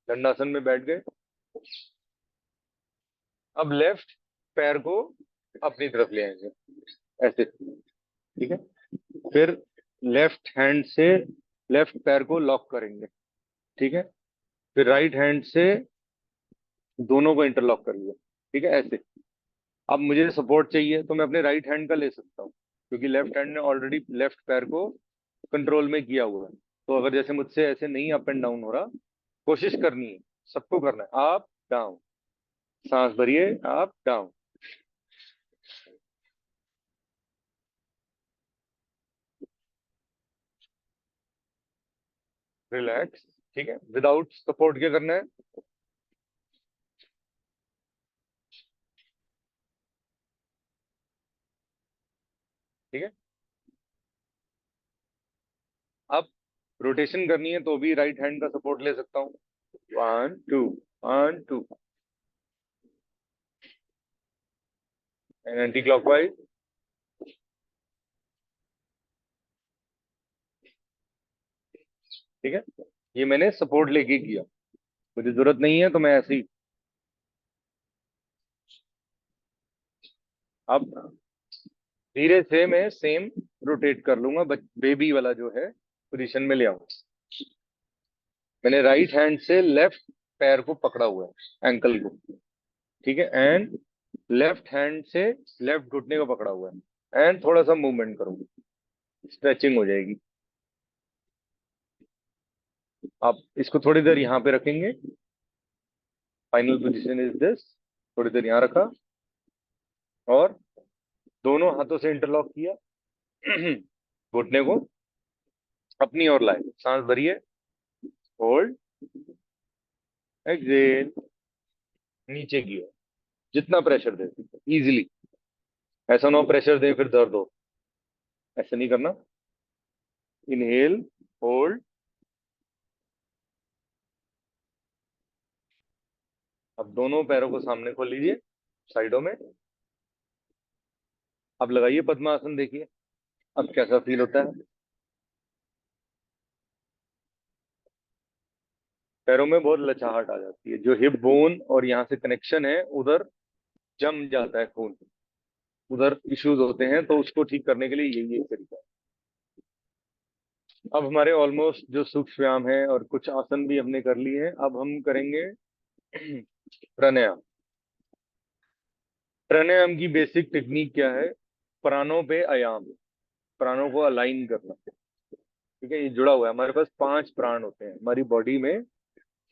दंडासन में बैठ गए। अब लेफ्ट पैर को अपनी तरफ ले आएंगे, ऐसे। ठीक है, फिर लेफ्ट हैंड से लेफ्ट पैर को लॉक करेंगे। ठीक है, फिर राइट हैंड से दोनों को इंटरलॉक कर लिया। ठीक है, ऐसे। अब मुझे सपोर्ट चाहिए तो मैं अपने राइट हैंड का ले सकता हूँ, क्योंकि लेफ्ट हैंड ने ऑलरेडी लेफ्ट पैर को कंट्रोल में किया हुआ है। तो अगर जैसे मुझसे ऐसे नहीं अप एंड डाउन हो रहा, कोशिश करनी है, सबको करना है, अप डाउन, सांस भरिए, अप डाउन। रिलैक्स। ठीक है, विदाउट सपोर्ट क्या करना है? ठीक है, अब रोटेशन करनी है तो भी राइट हैंड का सपोर्ट ले सकता हूँ। One two, one two, and anti clockwise. ठीक है, ये मैंने सपोर्ट लेके किया, मुझे जरूरत नहीं है तो मैं ऐसे ही। अब धीरे से मैं सेम रोटेट कर लूंगा, बेबी वाला जो है पोजीशन में ले आऊंगा। मैंने राइट हैंड से लेफ्ट पैर को पकड़ा हुआ है, एंकल को। ठीक है, एंड लेफ्ट हैंड से लेफ्ट घुटने को पकड़ा हुआ है, एंड थोड़ा सा मूवमेंट करूंगा, स्ट्रेचिंग हो जाएगी। आप इसको थोड़ी देर यहाँ पे रखेंगे। Final position is this. थोड़ी देर यहाँ रखा और दोनों हाथों से इंटरलॉक किया, घुटने को अपनी ओर लाए, सांस भरिए, होल्ड, एक्सेल, नीचे की ओर, जितना प्रेशर दे इजीली। ऐसा ना हो प्रेशर दे फिर दर्द हो, ऐसा नहीं करना। Inhale, hold. अब दोनों पैरों को सामने खोल लीजिए, साइडों में। अब लगाइए पद्मासन, देखिए अब कैसा फील होता है। पैरों में बहुत लचाहट आ जाती है, जो हिप बोन और यहाँ से कनेक्शन है उधर जम जाता है खून। उधर इश्यूज होते हैं, तो उसको ठीक करने के लिए यही एक तरीका है। अब हमारे ऑलमोस्ट जो सूक्ष्म व्यायाम है और कुछ आसन भी हमने कर लिए हैं, अब हम करेंगे प्राणायाम। प्राणायाम की बेसिक टेक्निक क्या है? प्राणों पे आयाम, प्राणों को अलाइन करना। ठीक है, ये जुड़ा हुआ है। हमारे पास 5 प्राण होते हैं हमारी बॉडी में,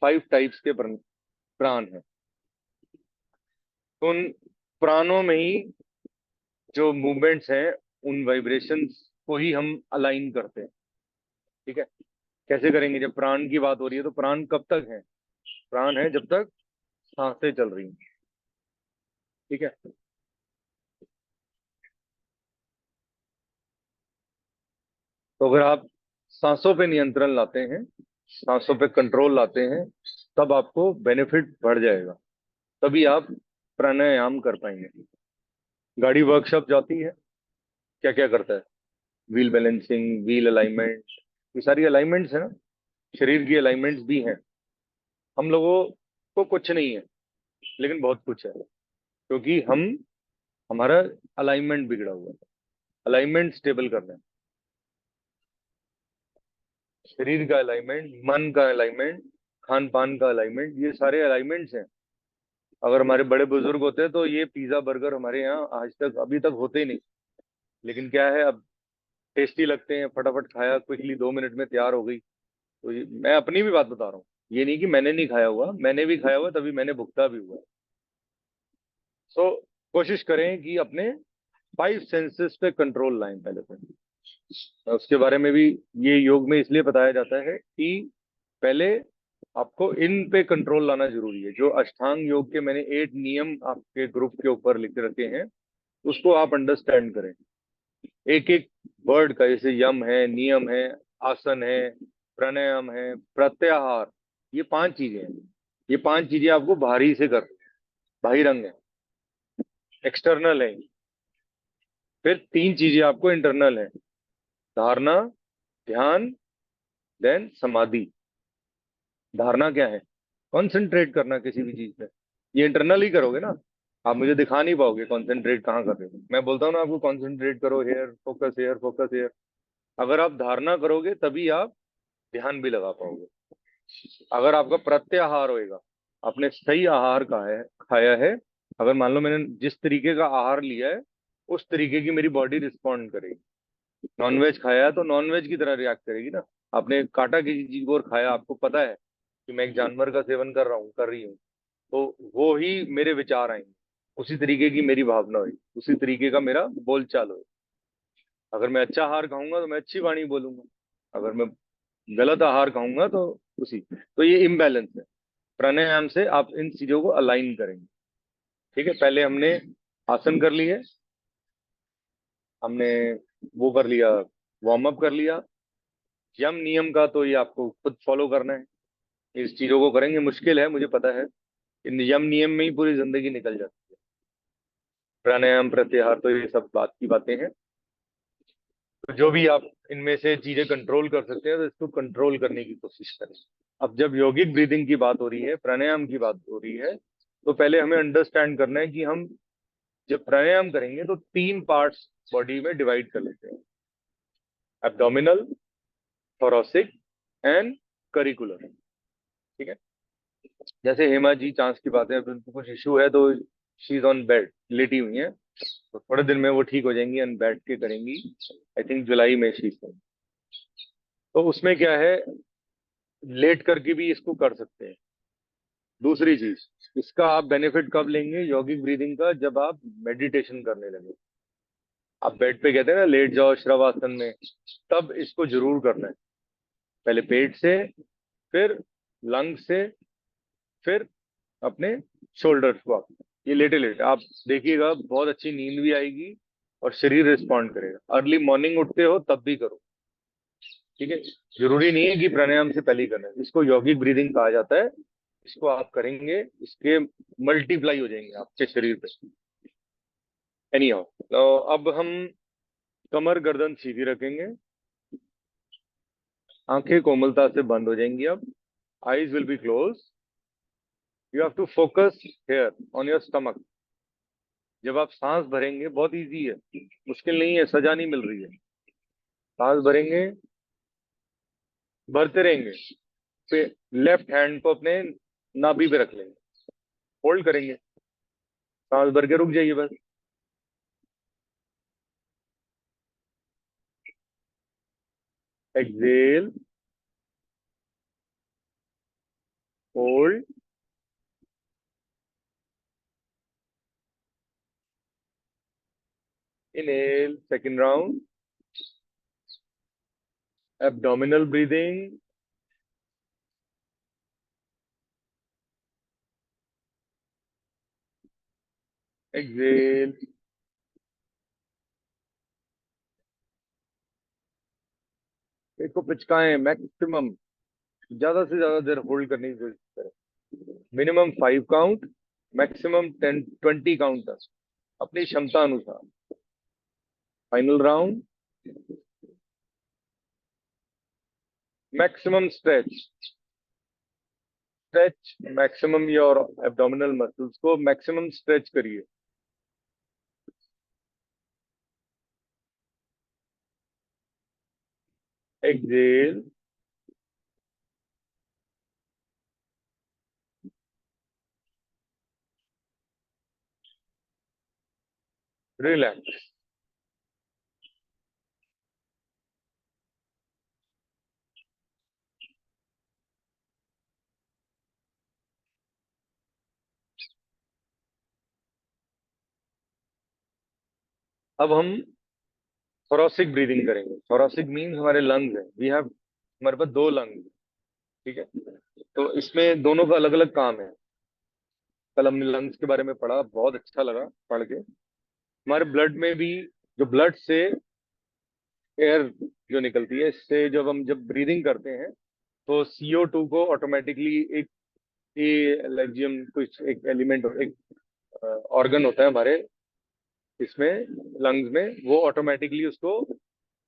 5 टाइप्स के प्राण हैं। तो उन प्राणों में ही जो मूवमेंट्स हैं, उन वाइब्रेशंस को ही हम अलाइन करते हैं। ठीक है, कैसे करेंगे? जब प्राण की बात हो रही है, तो प्राण कब तक है? प्राण है जब तक सांसें चल रही हैं। ठीक है, तो अगर आप सांसों पे नियंत्रण लाते हैं, सांसों पे कंट्रोल लाते हैं, तब आपको बेनिफिट बढ़ जाएगा, तभी आप प्राणायाम कर पाएंगे। गाड़ी वर्कशॉप जाती है, क्या क्या करता है? व्हील बैलेंसिंग, व्हील अलाइनमेंट, ये सारी अलाइनमेंट्स है ना, शरीर की अलाइनमेंट्स भी हैं। हम लोगों को कुछ नहीं है, लेकिन बहुत कुछ है, क्योंकि हम हमारा अलाइनमेंट बिगड़ा हुआ है। अलाइनमेंट स्टेबल करना है, शरीर का अलाइनमेंट, मन का अलाइनमेंट, खान पान का अलाइनमेंट, ये सारे अलाइनमेंट्स हैं। अगर हमारे बड़े बुजुर्ग होते हैं तो ये पिज्जा बर्गर हमारे यहाँ आज तक अभी तक होते ही नहीं। लेकिन क्या है, अब टेस्टी लगते हैं, फटाफट खाया, क्विकली 2 मिनट में तैयार हो गई। तो मैं अपनी भी बात बता रहा हूँ, ये नहीं कि मैंने नहीं खाया हुआ, मैंने भी खाया हुआ, तभी मैंने भुगता भी हुआ है। सो कोशिश करें कि अपने 5 सेंसेस पे कंट्रोल लाएं पहले तो। उसके बारे में भी ये योग में इसलिए बताया जाता है कि पहले आपको इन पे कंट्रोल लाना जरूरी है। जो अष्टांग योग के मैंने 8 नियम आपके ग्रुप के ऊपर लिख रखे हैं, उसको आप अंडरस्टैंड करें, एक एक वर्ड का। जैसे यम है, नियम है, आसन है, प्राणायाम है, प्रत्याहार, ये 5 चीजें हैं। ये 5 चीजें आपको बाहरी से कर, बाहिरंग है, एक्सटर्नल है। फिर 3 चीजें आपको इंटरनल है, धारणा, ध्यान, देन समाधि। धारणा क्या है? कंसंट्रेट करना किसी भी चीज पे। ये इंटरनल ही करोगे ना, आप मुझे दिखा नहीं पाओगे कंसंट्रेट कहाँ कर रहे हो। मैं बोलता हूँ ना आपको, कंसंट्रेट करो, here focus, here focus, here. अगर आप धारणा करोगे तभी आप ध्यान भी लगा पाओगे। अगर आपका प्रत्याहार होएगा, आपने सही आहार खाया है, अगर मान लो मैंने जिस तरीके का आहार लिया है, उस तरीके की मेरी बॉडी रिस्पॉन्ड करेगी। नॉनवेज खाया है तो नॉनवेज की तरह रिएक्ट करेगी ना। आपने काटा किसी चीज को और खाया, आपको पता है कि मैं एक जानवर का सेवन कर रहा हूँ, कर रही हूँ, तो वो ही मेरे विचार आएंगे, उसी तरीके की मेरी भावना हुई, उसी तरीके का मेरा बोलचाल हो। अगर मैं अच्छा आहार खाऊंगा तो मैं अच्छी वाणी बोलूंगा, अगर मैं गलत आहार खाऊंगा तो उसी। तो ये इम्बैलेंस है। प्राणायाम से आप इन चीजों को अलाइन करेंगे। ठीक है, पहले हमने आसन कर लिए, हमने वो कर लिया, वार्म अप कर लिया। यम नियम का तो ये आपको खुद फॉलो करना है। इस चीजों को करेंगे, मुश्किल है मुझे पता है, इन यम नियम में ही पूरी जिंदगी निकल जाती है। प्राणायाम, प्रत्याहार, तो ये सब बात की बातें हैं। तो जो भी आप इनमें से चीजें कंट्रोल कर सकते हैं, तो इसको कंट्रोल करने की कोशिश करें। अब जब यौगिक ब्रीदिंग की बात हो रही है, प्राणायाम की बात हो रही है, तो पहले हमें अंडरस्टैंड करना है कि हम जब प्राणायाम करेंगे तो 3 पार्ट्स बॉडी में डिवाइड कर लेते हैं, एब्डोमिनल, थोरैसिक एंड करिकुलर। ठीक है, जैसे हेमा जी चांस की बात है, अब उनको कुछ इशू है तो शी इज ऑन बेड, लेटी हुई है, तो थोड़े दिन में वो ठीक हो जाएंगी, एंड बैठ के करेंगी। आई थिंक जुलाई में शी। तो उसमें क्या है, लेट करके भी इसको कर सकते हैं। दूसरी चीज, इसका आप बेनिफिट कब लेंगे यौगिक ब्रीदिंग का? जब आप मेडिटेशन करने लगे, आप बेड पे कहते हैं ना लेट जाओ श्रवासन में, तब इसको जरूर करना है। पहले पेट से, फिर लंग से, फिर अपने शोल्डर्स को। आप ये लेटे लेटे आप देखिएगा, बहुत अच्छी नींद भी आएगी और शरीर रिस्पॉन्ड करेगा। अर्ली मॉर्निंग उठते हो तब भी करो। ठीक है, जरूरी नहीं है कि प्राणायाम से पहले ही करना है, इसको यौगिक ब्रीदिंग कहा जाता है। इसको आप करेंगे, इसके मल्टीप्लाई हो जाएंगे आपके शरीर पे। एनी हाउ, तो अब हम कमर गर्दन सीधी रखेंगे, आंखें कोमलता से बंद हो जाएंगी। अब eyes will be close, you have to focus here on your stomach. जब आप सांस भरेंगे, बहुत इजी है, मुश्किल नहीं है, सजा नहीं मिल रही है। सांस भरेंगे, भरते रहेंगे, फिर लेफ्ट हैंड को अपने नाभि पे रख लेंगे, होल्ड करेंगे, सांस भर के रुक जाइए बस। Exhale, hold, inhale, second round, abdominal breathing, exhale. इसको पिचकाएं मैक्सिमम, ज्यादा से ज्यादा देर होल्ड करने की कोशिश करें। मिनिमम 5 काउंट, मैक्सिमम 10-20 काउंट तक, अपनी क्षमता अनुसार। Final round, maximum stretch, stretch maximum your abdominal muscles को मैक्सिमम स्ट्रेच करिए। Exhale, relax. अब हम थोरेसिक ब्रीदिंग करेंगे। थोरेसिक मीन्स हमारे लंग्स हैं, वी हैव, हमारे पास 2 लंग्स, ठीक है। तो इसमें दोनों का अलग अलग काम है। कल हमने लंग्स के बारे में पढ़ा, बहुत अच्छा लगा पढ़ के। हमारे ब्लड में भी, जो ब्लड से एयर जो निकलती है, इससे जब हम जब ब्रीदिंग करते हैं तो CO2 को ऑटोमेटिकली एक एलर्जियम, कुछ एक एलिमेंट, एक ऑर्गन होता है हमारे इसमें लंग्स में, वो ऑटोमेटिकली उसको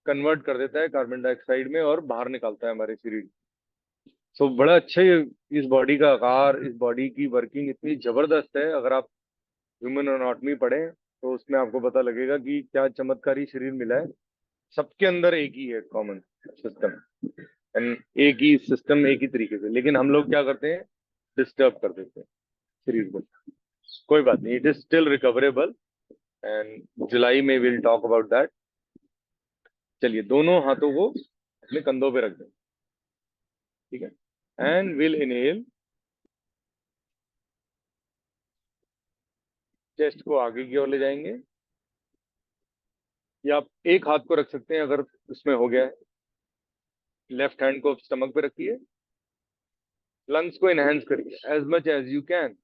कन्वर्ट कर देता है कार्बन डाइऑक्साइड में और बाहर निकालता है हमारे शरीर। सो बड़ा अच्छा ये, इस बॉडी का आकार, इस बॉडी की वर्किंग इतनी जबरदस्त है। अगर आप ह्यूमन एनाटॉमी पढ़ें तो उसमें आपको पता लगेगा कि क्या चमत्कारी शरीर मिला है। सबके अंदर एक ही है कॉमन सिस्टम, एंड एक ही सिस्टम, एक ही तरीके से, लेकिन हम लोग क्या करते हैं, डिस्टर्ब कर देते हैं शरीर को। कोई बात नहीं, it is still recoverable, and July में विल टॉक अबाउट दैट। चलिए, दोनों हाथों को अपने कंधों पे रख दें, ठीक है, एंड विल इनहेल, चेस्ट को आगे की ओर ले जाएंगे, या आप एक हाथ को रख सकते हैं अगर उसमें हो गया है। लेफ्ट हैंड को स्टमक पे रखिए, लंग्स को एनहेंस करिए as much as you can.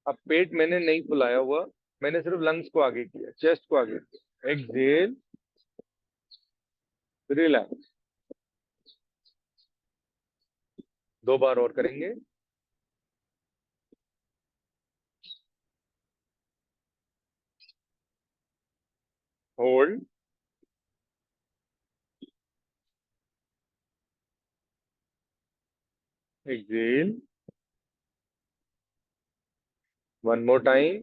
अब पेट मैंने नहीं फुलाया हुआ, मैंने सिर्फ लंग्स को आगे किया, चेस्ट को आगे किया। Excel, relax. 2 बार और करेंगे। Hold, exhale, one more time,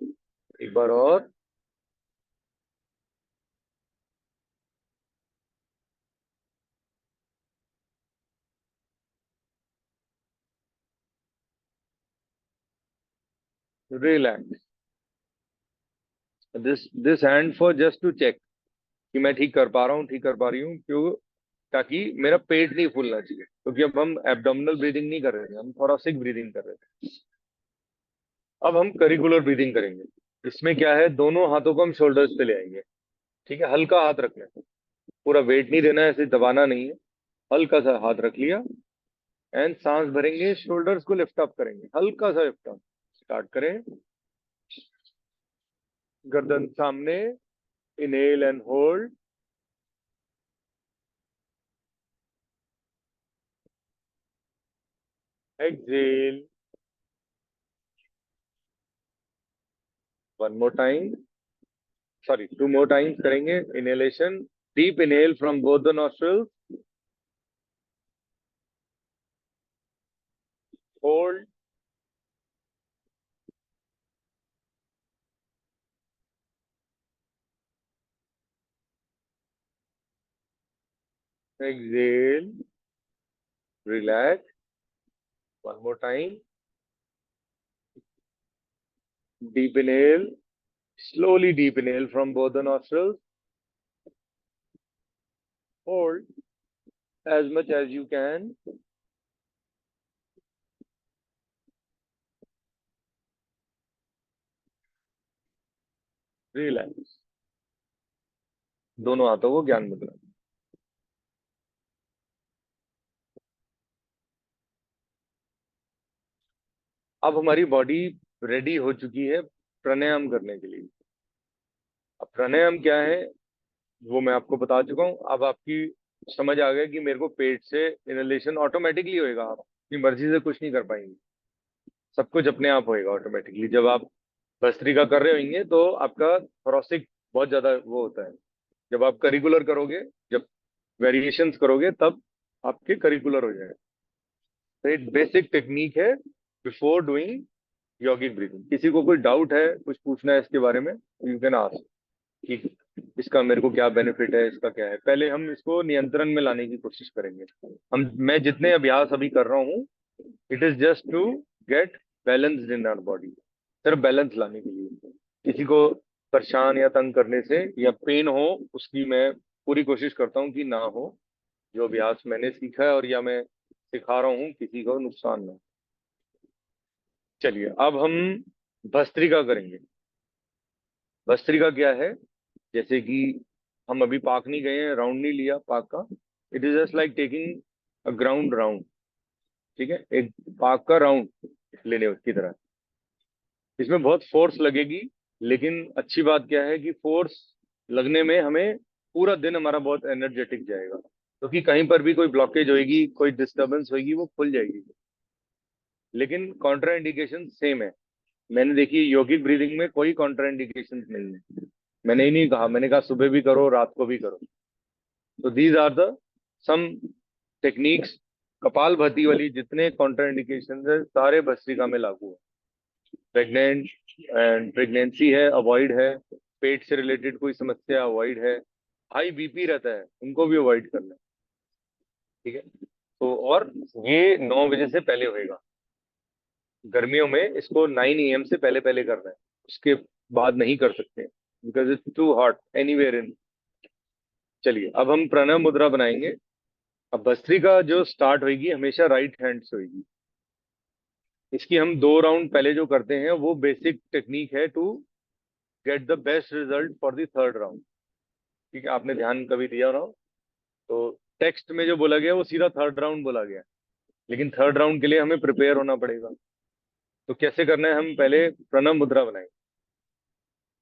एक बार और। Relax. This hand for just to check कि मैं ठीक कर पा रहा हूँ, ठीक कर पा रही हूँ, क्यों, ताकि मेरा पेट नहीं फूलना चाहिए, क्योंकि अब हम एब्डोमिनल ब्रीदिंग नहीं कर रहे थे, हम थोरेसिक ब्रीदिंग कर रहे थे। अब हम करिकुलर ब्रीदिंग करेंगे। इसमें क्या है, दोनों हाथों को हम शोल्डर्स पे ले आएंगे, ठीक है, हल्का हाथ रखना है, पूरा वेट नहीं देना है, ऐसे दबाना नहीं है, हल्का सा हाथ रख लिया, एंड सांस भरेंगे, शोल्डर्स को लिफ्ट अप करेंगे, हल्का सा लिफ्ट अप। स्टार्ट करें, गर्दन सामने, inhale and hold, exhale, one more time, sorry 2 more times करेंगे। Inhalation, deep inhale from both the nostrils, hold, exhale, relax. One more time. Deep inhale, slowly deep inhale from both the nostrils. Hold as much as you can. Relax. दोनों हाथों को ज्ञान मुद्रा। अब हमारी body ready हो चुकी है प्राणायाम करने के लिए। अब प्राणायाम क्या है वो मैं आपको बता चुका हूँ। अब आपकी समझ आ गया कि मेरे को पेट से इनहेलेशन ऑटोमेटिकली होएगा, आप अपनी मर्जी से कुछ नहीं कर पाएंगे, सब कुछ अपने आप होएगा ऑटोमेटिकली। जब आप भस्त्रिका कर रहे होंगे तो आपका थोरेसिक बहुत ज्यादा वो होता है। जब आप करिकुलर करोगे, जब वेरिएशंस करोगे, तब आपके करिकुलर हो जाएगा। तो एक बेसिक टेक्निक है बिफोर डूइंग यॉगिक ब्रीथिंग। किसी को कोई डाउट है, कुछ पूछना है इसके बारे में, यू कैन आस्क कि इसका मेरे को क्या बेनिफिट है, इसका क्या है। पहले हम इसको नियंत्रण में लाने की कोशिश करेंगे। मैं जितने अभ्यास अभी कर रहा हूँ, it is just to get balanced in our body, सिर्फ बैलेंस लाने के लिए। किसी को परेशान या तंग करने से या पेन हो, उसकी मैं पूरी कोशिश करता हूँ कि ना हो। जो अभ्यास मैंने सीखा है और या मैं सिखा रहा हूँ, किसी को नुकसान ना हो। चलिए अब हम भस्त्रिका करेंगे। भस्त्रिका क्या है, जैसे कि हम अभी पाक नहीं गए हैं, राउंड नहीं लिया पाक का। It is just like taking a ground round. ठीक है, एक पाक का राउंड लेने की तरह। इसमें बहुत फोर्स लगेगी, लेकिन अच्छी बात क्या है कि फोर्स लगने में हमें पूरा दिन हमारा बहुत एनर्जेटिक जाएगा, क्योंकि कहीं पर भी कोई ब्लॉकेज होगी, कोई डिस्टर्बेंस होगी, वो खुल जाएगी। लेकिन कॉन्ट्रा इंडिकेशन सेम है। मैंने देखी योगिक ब्रीदिंग में कोई कॉन्ट्रा इंडिकेशन नहीं है। मैंने ही नहीं कहा, मैंने कहा सुबह भी करो, रात को भी करो। तो these are the some techniques. Kapalbhati वाली जितने कॉन्ट्रा इंडिकेशन है, सारे भस्त्रिका में लागू है। प्रेग्नेंट एंड प्रेगनेंसी है, अवॉइड है। पेट से रिलेटेड कोई समस्या, अवॉइड है। हाई बीपी रहता है, उनको भी अवॉइड करना है। ठीक है, तो और ये 9 बजे से पहले होएगा। गर्मियों में इसको 9 AM से पहले पहले करना है, उसके बाद नहीं कर सकते, because it's too hot anywhere in. चलिए अब हम प्रणव मुद्रा बनाएंगे। अब भस्त्रिका जो स्टार्ट होगी हमेशा राइट हैंड से होगी। इसकी हम 2 राउंड पहले जो करते हैं वो बेसिक टेक्निक है to get the best result for the third round. ठीक है, आपने ध्यान कभी दिया ना, तो टेक्स्ट में जो बोला गया वो सीधा थर्ड राउंड बोला गया, लेकिन थर्ड राउंड के लिए हमें प्रिपेयर होना पड़ेगा। तो कैसे करना है, हम पहले प्रणव मुद्रा बनाएंगे।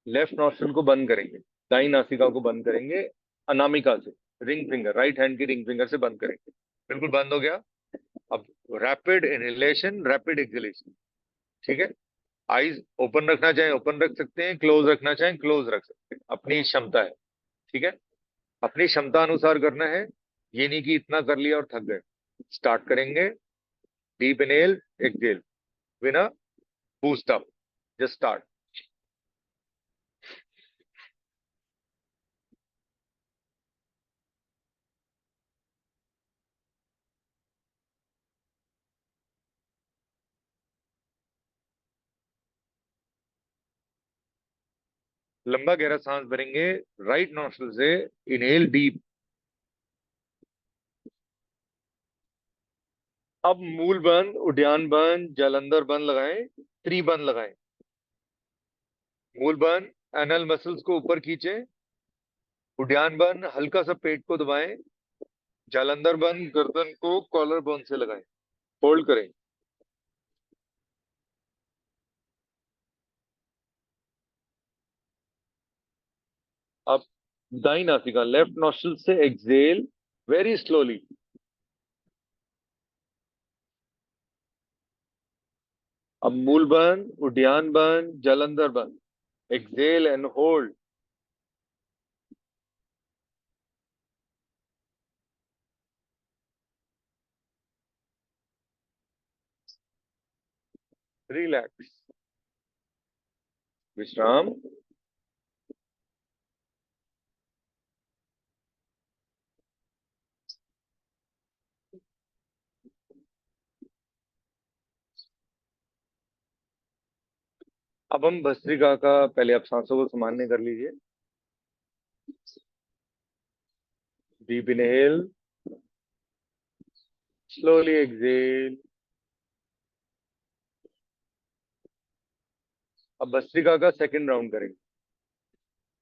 लेफ्ट नॉस्ट्रल को बंद करेंगे, दाई नासिका को बंद करेंगे, अनामिका से, रिंग फिंगर, राइट हैंड की रिंग फिंगर से बंद करेंगे। बिल्कुल बंद हो गया। अब रैपिड इनहेलेशन, रैपिड एक्सहेलेशन। ठीक है, आईज ओपन रखना चाहें ओपन रख सकते हैं, क्लोज रखना चाहें क्लोज रख सकते हैं, अपनी क्षमता है। ठीक है, अपनी क्षमता अनुसार करना है, ये नहीं कि इतना कर लिया और थक गए। स्टार्ट करेंगे, डीप इनहेल, एक्सहेल, बिना बूस्ट अप, जस्ट स्टार्ट। लंबा गहरा सांस भरेंगे राइट नॉस्ट्रल से, इनहेल डीप। अब मूल बंद, उद्यान बंद, जालंधर बंद लगाएं, त्रिबंद लगाएं। मूल बंद, एनल मसल्स को ऊपर खींचें। उद्यान बंद, हल्का सा पेट को दबाएं। जालंधर बंद, गर्दन को कॉलर बोन से लगाएं, होल्ड करें। अब दाई नासिका, लेफ्ट नॉस्ट्रल से एक्सहेल वेरी स्लोली। अब मूल बंद, उद्यान बंद, जालंधर बंद, एक्सहेल एंड होल्ड। रिलैक्स, विश्राम। अब हम भस्त्रिका का पहले आप सांसों को सामान्य कर लीजिए। Deep inhale, slowly exhale. अब भस्त्रिका का सेकंड राउंड करेंगे।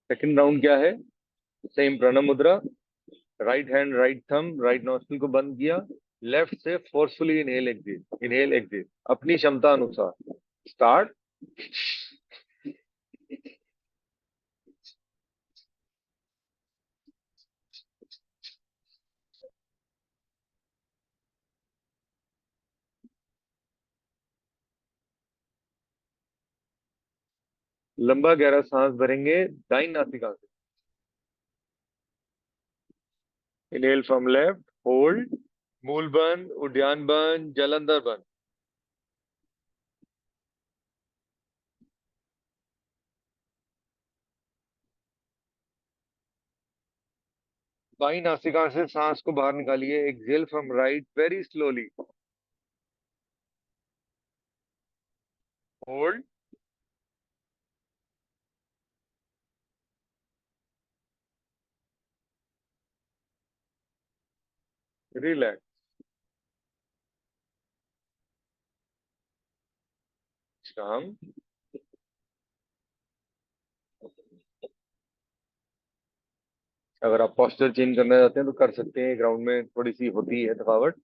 सेकंड राउंड क्या है? Same Pranav mudra. Right hand, right thumb, right nostril को बंद किया। लेफ्ट से forcefully inhale exhale, inhale exhale अपनी क्षमता अनुसार। स्टार्ट। लंबा गहरा सांस भरेंगे दाहिनी नासिका से। इनहेल फ्रॉम लेफ्ट, होल्ड, मूल बंद, उद्यान बंद, जलंधर बंद। बाई नासिका से सांस को बाहर निकालिए। Exhale from right very slowly. Hold, relax, शाम। अगर आप पोस्चर चेंज करना चाहते हैं तो कर सकते हैं। ग्राउंड में थोड़ी सी होती है थकावट।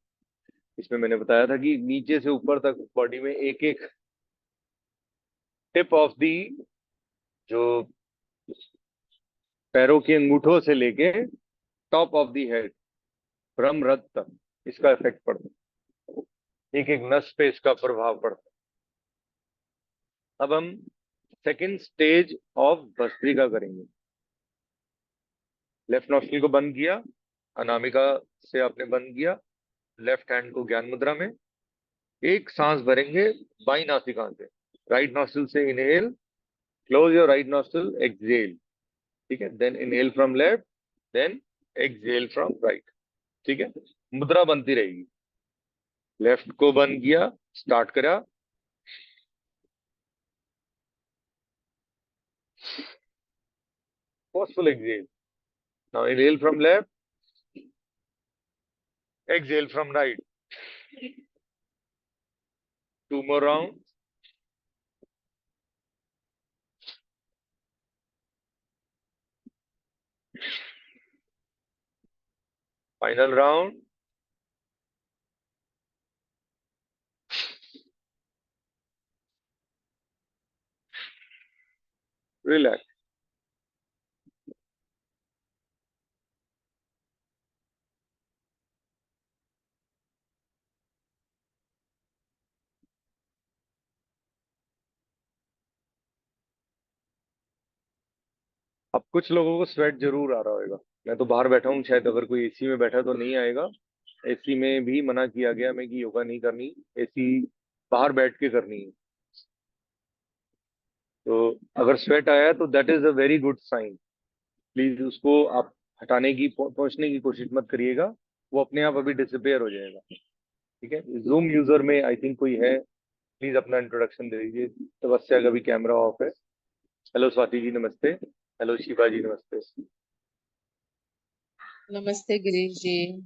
इसमें मैंने बताया था कि नीचे से ऊपर तक बॉडी में एक एक टिप ऑफ दी, जो पैरों के अंगूठों से लेके टॉप ऑफ दी हेड, ब्रह्म रथ तक इसका इफेक्ट पड़ता है। एक एक नस पे इसका प्रभाव पड़ता है। अब हम सेकंड स्टेज ऑफ भस्त्रिका करेंगे। लेफ्ट नॉस्ट्रिल को बंद किया, अनामिका से आपने बंद किया। लेफ्ट हैंड को ज्ञान मुद्रा में। एक सांस भरेंगे बाई नासिका से। राइट नॉस्ट्रिल से inhale, close your right nostril, exhale. ठीक है, then inhale from left, then exhale from right. ठीक है, मुद्रा बनती रहेगी। लेफ्ट को बंद किया, स्टार्ट करा। Forceful exhale. Now inhale from left, exhale from right. Two more round. Final round. Relax. अब कुछ लोगों को स्वेट जरूर आ रहा होगा। मैं तो बाहर बैठा हूँ, शायद अगर कोई एसी में बैठा तो नहीं आएगा। एसी में भी मना किया गया हमें कि योगा नहीं करनी, एसी बाहर बैठ के करनी है। तो अगर स्वेट आया तो that is a very good sign. Please उसको आप हटाने की पहुंचने की कोशिश मत करिएगा। वो अपने आप अभी डिसअपेयर हो जाएगा। ठीक है, जूम यूजर में आई थिंक कोई है। प्लीज अपना इंट्रोडक्शन दे दीजिए। तपस्या का भी कैमरा ऑफ है। हेलो स्वाति जी, नमस्ते। हेलो शिवा जी, नमस्ते। नमस्ते गिरीश जी।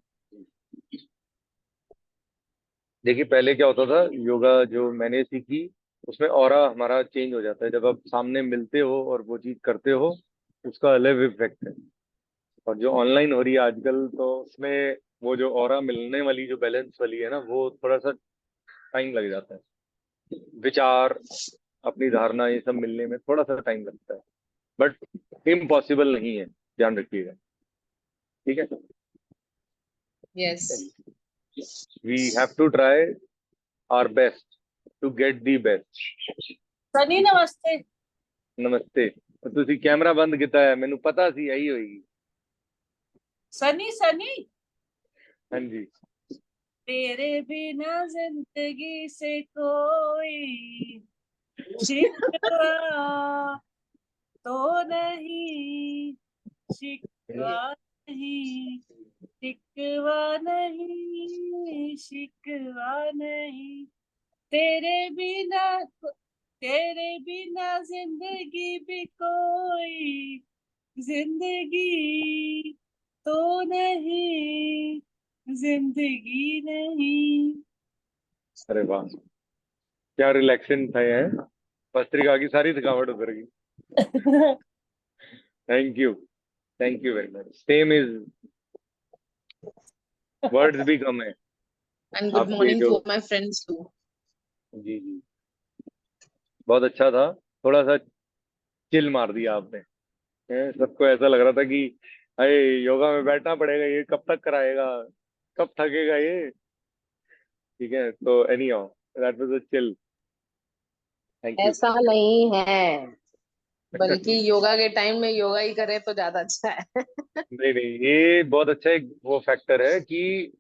देखिए, पहले क्या होता था, योगा जो मैंने सीखी उसमें ऑरा हमारा चेंज हो जाता है जब आप सामने मिलते हो और वो चीज करते हो। उसका अलग इफेक्ट है। और जो ऑनलाइन हो रही है आजकल, तो उसमें वो जो ऑरा मिलने वाली, जो बैलेंस वाली है ना, वो थोड़ा सा टाइम लग जाता है। विचार, अपनी धारणा, ये सब मिलने में थोड़ा सा टाइम लगता है। बट इम्पॉसिबल नहीं है, ध्यान रखिएगा। ठीक है, yes. We have to try our best to get the best. Sunny नमस्ते। नमस्ते। तो ਤੁਸੀਂ कैमरा बंद किया है, मैंने पता सी यही होगी। सनी सनी हाँ जी। तेरे बिना जिंदगी से कोई शिकवा तो नहीं, शिकवा नहीं, शिकवा नहीं, शिकवा नहीं, तेरे बिना तेरे बिना जिंदगी भी कोई जिंदगी तो नहीं, जिंदगी नहीं। अरे वाह, क्या रिलैक्सेशन था ये। भस्त्रिका की सारी थकावट उतर गई। Thank you very much. Same is, words भी कम है And good आपके morning जो। to my friends too. जी जी, बहुत अच्छा था। थोड़ा सा चिल मार दिया आपने। सबको ऐसा लग रहा था कि अरे योगा में बैठना पड़ेगा, ये कब तक कराएगा, कब थकेगा ये। ठीक है, तो any how, that was a chill. Thank you. ऐसा नहीं है, बल्कि योगा के टाइम में योगा ही करे तो ज्यादा अच्छा है। नहीं नहीं, ये बहुत अच्छा एक वो फैक्टर है कि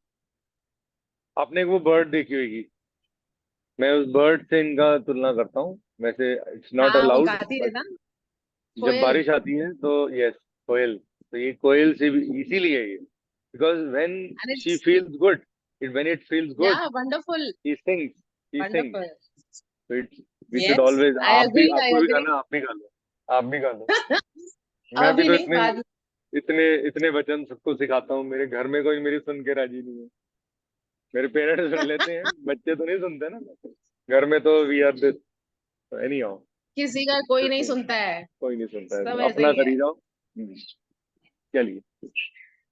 आपने एक वो बर्ड देखी होगी। मैं उस बर्ड से इनका तुलना करता हूँ। वैसे इट्स नॉट हाँ, वो अलाउड, गाती बट रहता जब कोयल। बारिश आती है तो यस, कोयल। तो ये कोयल से भी इसीलिए ये, because when And she it's, feels good, it when it feels good, yeah, wonderful, he sings, he sings. wonderful. तो it's, we should Yes, always, I आप भी, agree, I आपको भी agree. गाना, आप भी गा लो, आप भी गा लो। मैं भी अभी तो नहीं, इतने बाद में। इतने इतने वचन सबको सिखाता हूँ, मेरे घर में कोई मेरी सुन के राजी नहीं है। मेरे पेरेंट्स सुन लेते हैं, बच्चे तो नहीं सुनते ना घर में। तो we are this, anyhow, किसी का कोई नहीं सुनता है, कोई नहीं सुनता है, सब तो ऐसे अपना ही है। करी जाओ। चलिए,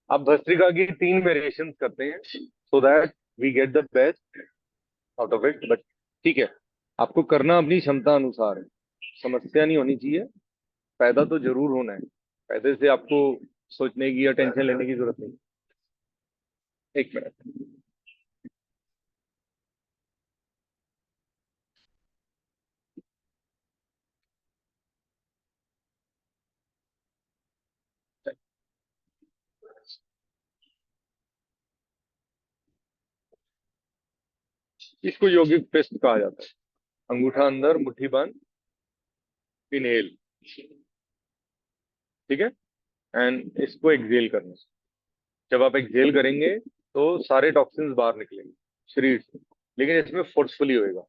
अब भस्त्रिका की 3 वेरिएशंस करते हैं, so that we get the best out of it. But ठीक है, आपको करना अपनी क्षमता अनुसार है, समस्या नहीं होनी चाहिए। फायदा तो जरूर होना है, फायदे से आपको सोचने की या टेंशन लेने की जरूरत नहीं। एक मिनट। इसको यौगिक पेस्ट कहा जाता है। अंगूठा अंदर, मुट्ठी बंद, इनहेल। ठीक है, एंड इसको एक्सेल करना। जब आप एक्सेल करेंगे तो सारे टॉक्सिन्स बाहर निकलेंगे शरीर से, लेकिन इसमें फोर्सफुली होएगा।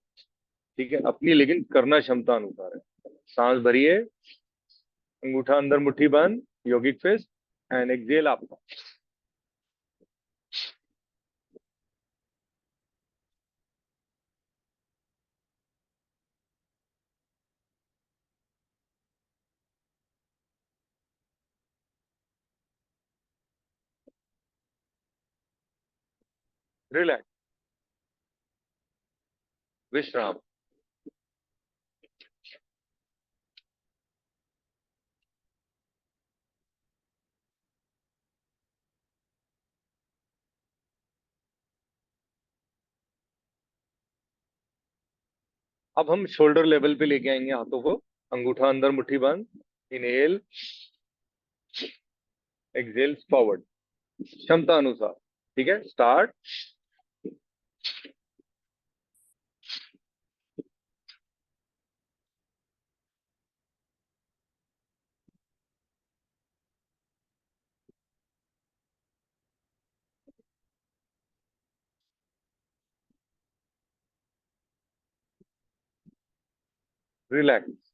ठीक है, अपनी लेकिन करना क्षमता अनुसार है। सांस भरिए, अंगूठा अंदर, मुट्ठी बंद, योगिक फेस, एंड एक्सेल आपका। रिलैक्स, विश्राम। अब हम शोल्डर लेवल पे लेके आएंगे हाथों को। अंगूठा अंदर, मुट्ठी बंद, इनहेल, एक्सेल फॉरवर्ड, क्षमता अनुसार। ठीक है, स्टार्ट। रिलैक्स,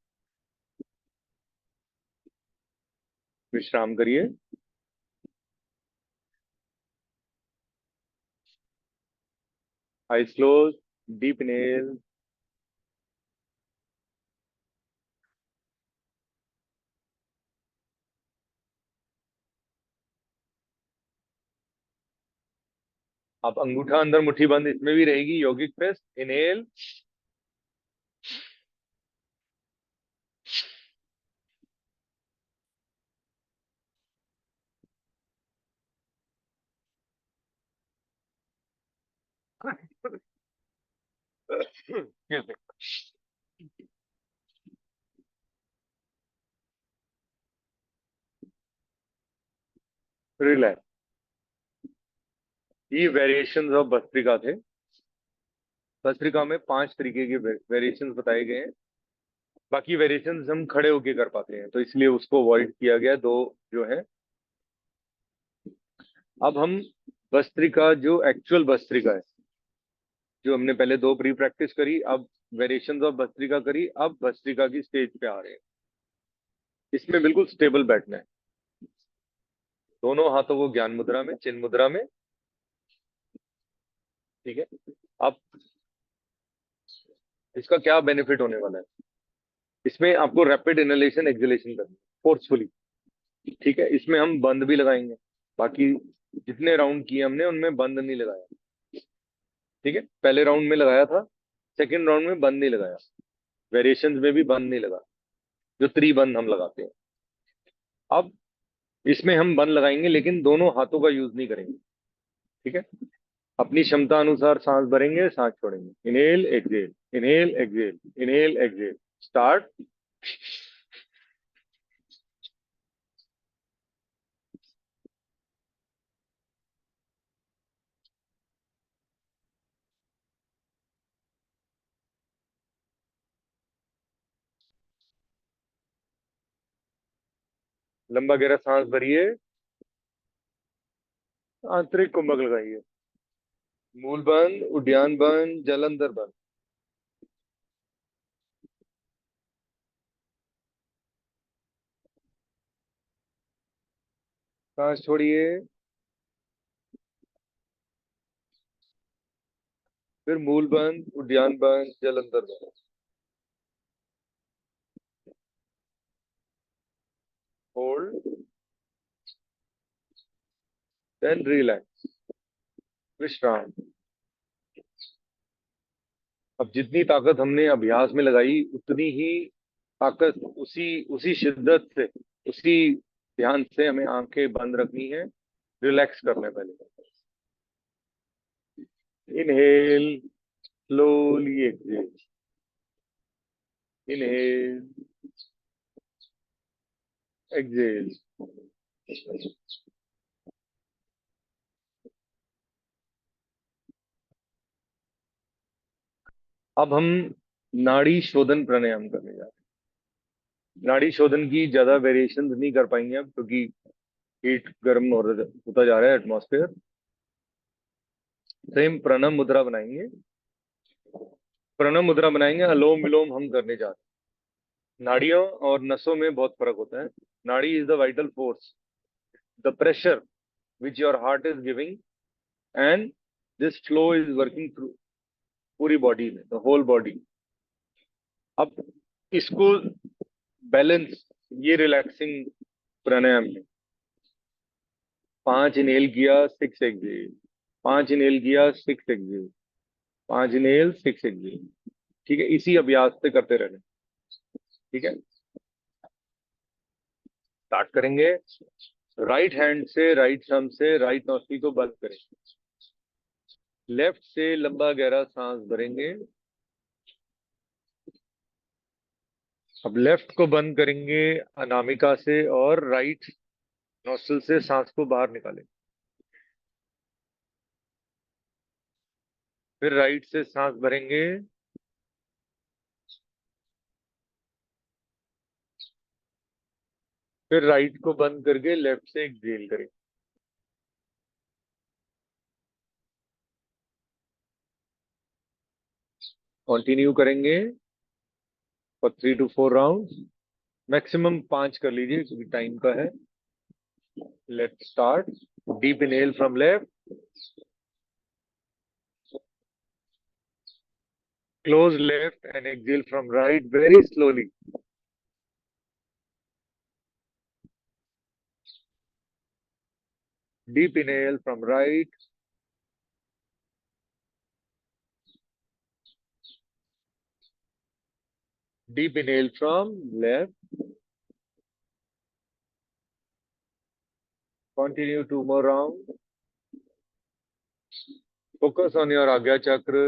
विश्राम करिए। आइज क्लोज, डीप इनहेल, अब अंगूठा अंदर, मुट्ठी बंद, इसमें भी रहेगी यौगिक प्रेस। Inhale, relax. ये वेरिएशंस ऑफ भस्त्रिका थे। भस्त्रिका में 5 तरीके के वेरिएशंस बताए गए हैं। बाकी वेरिएशंस हम खड़े होके कर पाते हैं, तो इसलिए उसको अवॉइड किया गया, दो जो है। अब हम भस्त्रिका, जो एक्चुअल भस्त्रिका है, जो हमने पहले 2 प्री प्रैक्टिस करी, अब वेरिएशंस ऑफ भस्त्रिका करी, अब भस्त्रिका की स्टेज पे आ रहे हैं। इसमें बिल्कुल स्टेबल बैठना है, दोनों हाथों को ज्ञान मुद्रा में, चिन्ह मुद्रा में। ठीक है। अब इसका क्या बेनिफिट होने वाला है, इसमें आपको रैपिड इनहेलेशन एक्सहेलेशन करनी है फोर्सफुली। ठीक है। इसमें हम बंद भी लगाएंगे, बाकी जितने राउंड किए हमने उनमें बंद नहीं लगाया। ठीक है। पहले राउंड में लगाया था, सेकंड राउंड में बंद नहीं लगाया, वेरिएशंस में भी बंद नहीं लगा, जो त्रिबंद हम लगाते हैं। अब इसमें हम बंद लगाएंगे, लेकिन दोनों हाथों का यूज नहीं करेंगे। ठीक है। अपनी क्षमता अनुसार सांस भरेंगे, सांस छोड़ेंगे, inhale exhale, inhale exhale, inhale exhale. Start. लंबा गहरा सांस भरिए, आंतरिक कुंभक लगाइए, मूल बंद, उद्यान बंद, जलंधर बंद। सांस छोड़िए, फिर मूल बंद, उद्यान बंद, जलंधर बंद। होल्ड, देन रिलैक्स, विश्राम। अब जितनी ताकत हमने अभ्यास में लगाई, उतनी ही ताकत, उसी उसी शिद्दत से, उसी ध्यान से हमें आंखें बंद रखनी है, रिलैक्स करना है पहले। Inhale, slowly exhale, inhale, exhale. अब हम नाड़ी शोधन प्राणायाम करने जा रहे हैं। नाड़ी शोधन की ज्यादा वेरिएशन नहीं कर पाएंगे अब, क्योंकि हीट गर्म होता जा रहा है एटमॉस्फेयर। सेम प्रणम मुद्रा बनाएंगे, प्रणम मुद्रा बनाएंगे, अलोम विलोम हम करने जा रहे हैं। नाड़ियों और नसों में बहुत फर्क होता है। नाड़ी is the vital force, the pressure which your heart is giving, and this flow is working through पूरी बॉडी में, द होल बॉडी। अब इसको बैलेंस, ये रिलैक्सिंग प्राणायाम में 5 इनहेल किया, 6 एक्सहेल, 5 इनहेल किया, 6 एक्सहेल, 5 इनहेल, 6 एक्सहेल। ठीक है। इसी अभ्यास से करते रहना। ठीक है। स्टार्ट करेंगे। राइट हैंड से, राइट थंब से राइट नॉस्ट्रिल को बंद करेंगे, लेफ्ट से लंबा गहरा सांस भरेंगे। अब लेफ्ट को बंद करेंगे अनामिका से, और राइट नॉस्ट्रिल से सांस को बाहर निकालेंगे। फिर राइट से सांस भरेंगे, फिर राइट को बंद करके लेफ्ट से एक्सहेल करेंगे। कंटिन्यू करेंगे फॉर 3 to 4 राउंड, मैक्सिमम 5 कर लीजिए क्योंकि टाइम का है। Let's start. Deep inhale from left, close left and exhale from right very slowly. Deep inhale from right, deep inhale from left. Continue 2 more rounds. Focus on your Agya Chakra.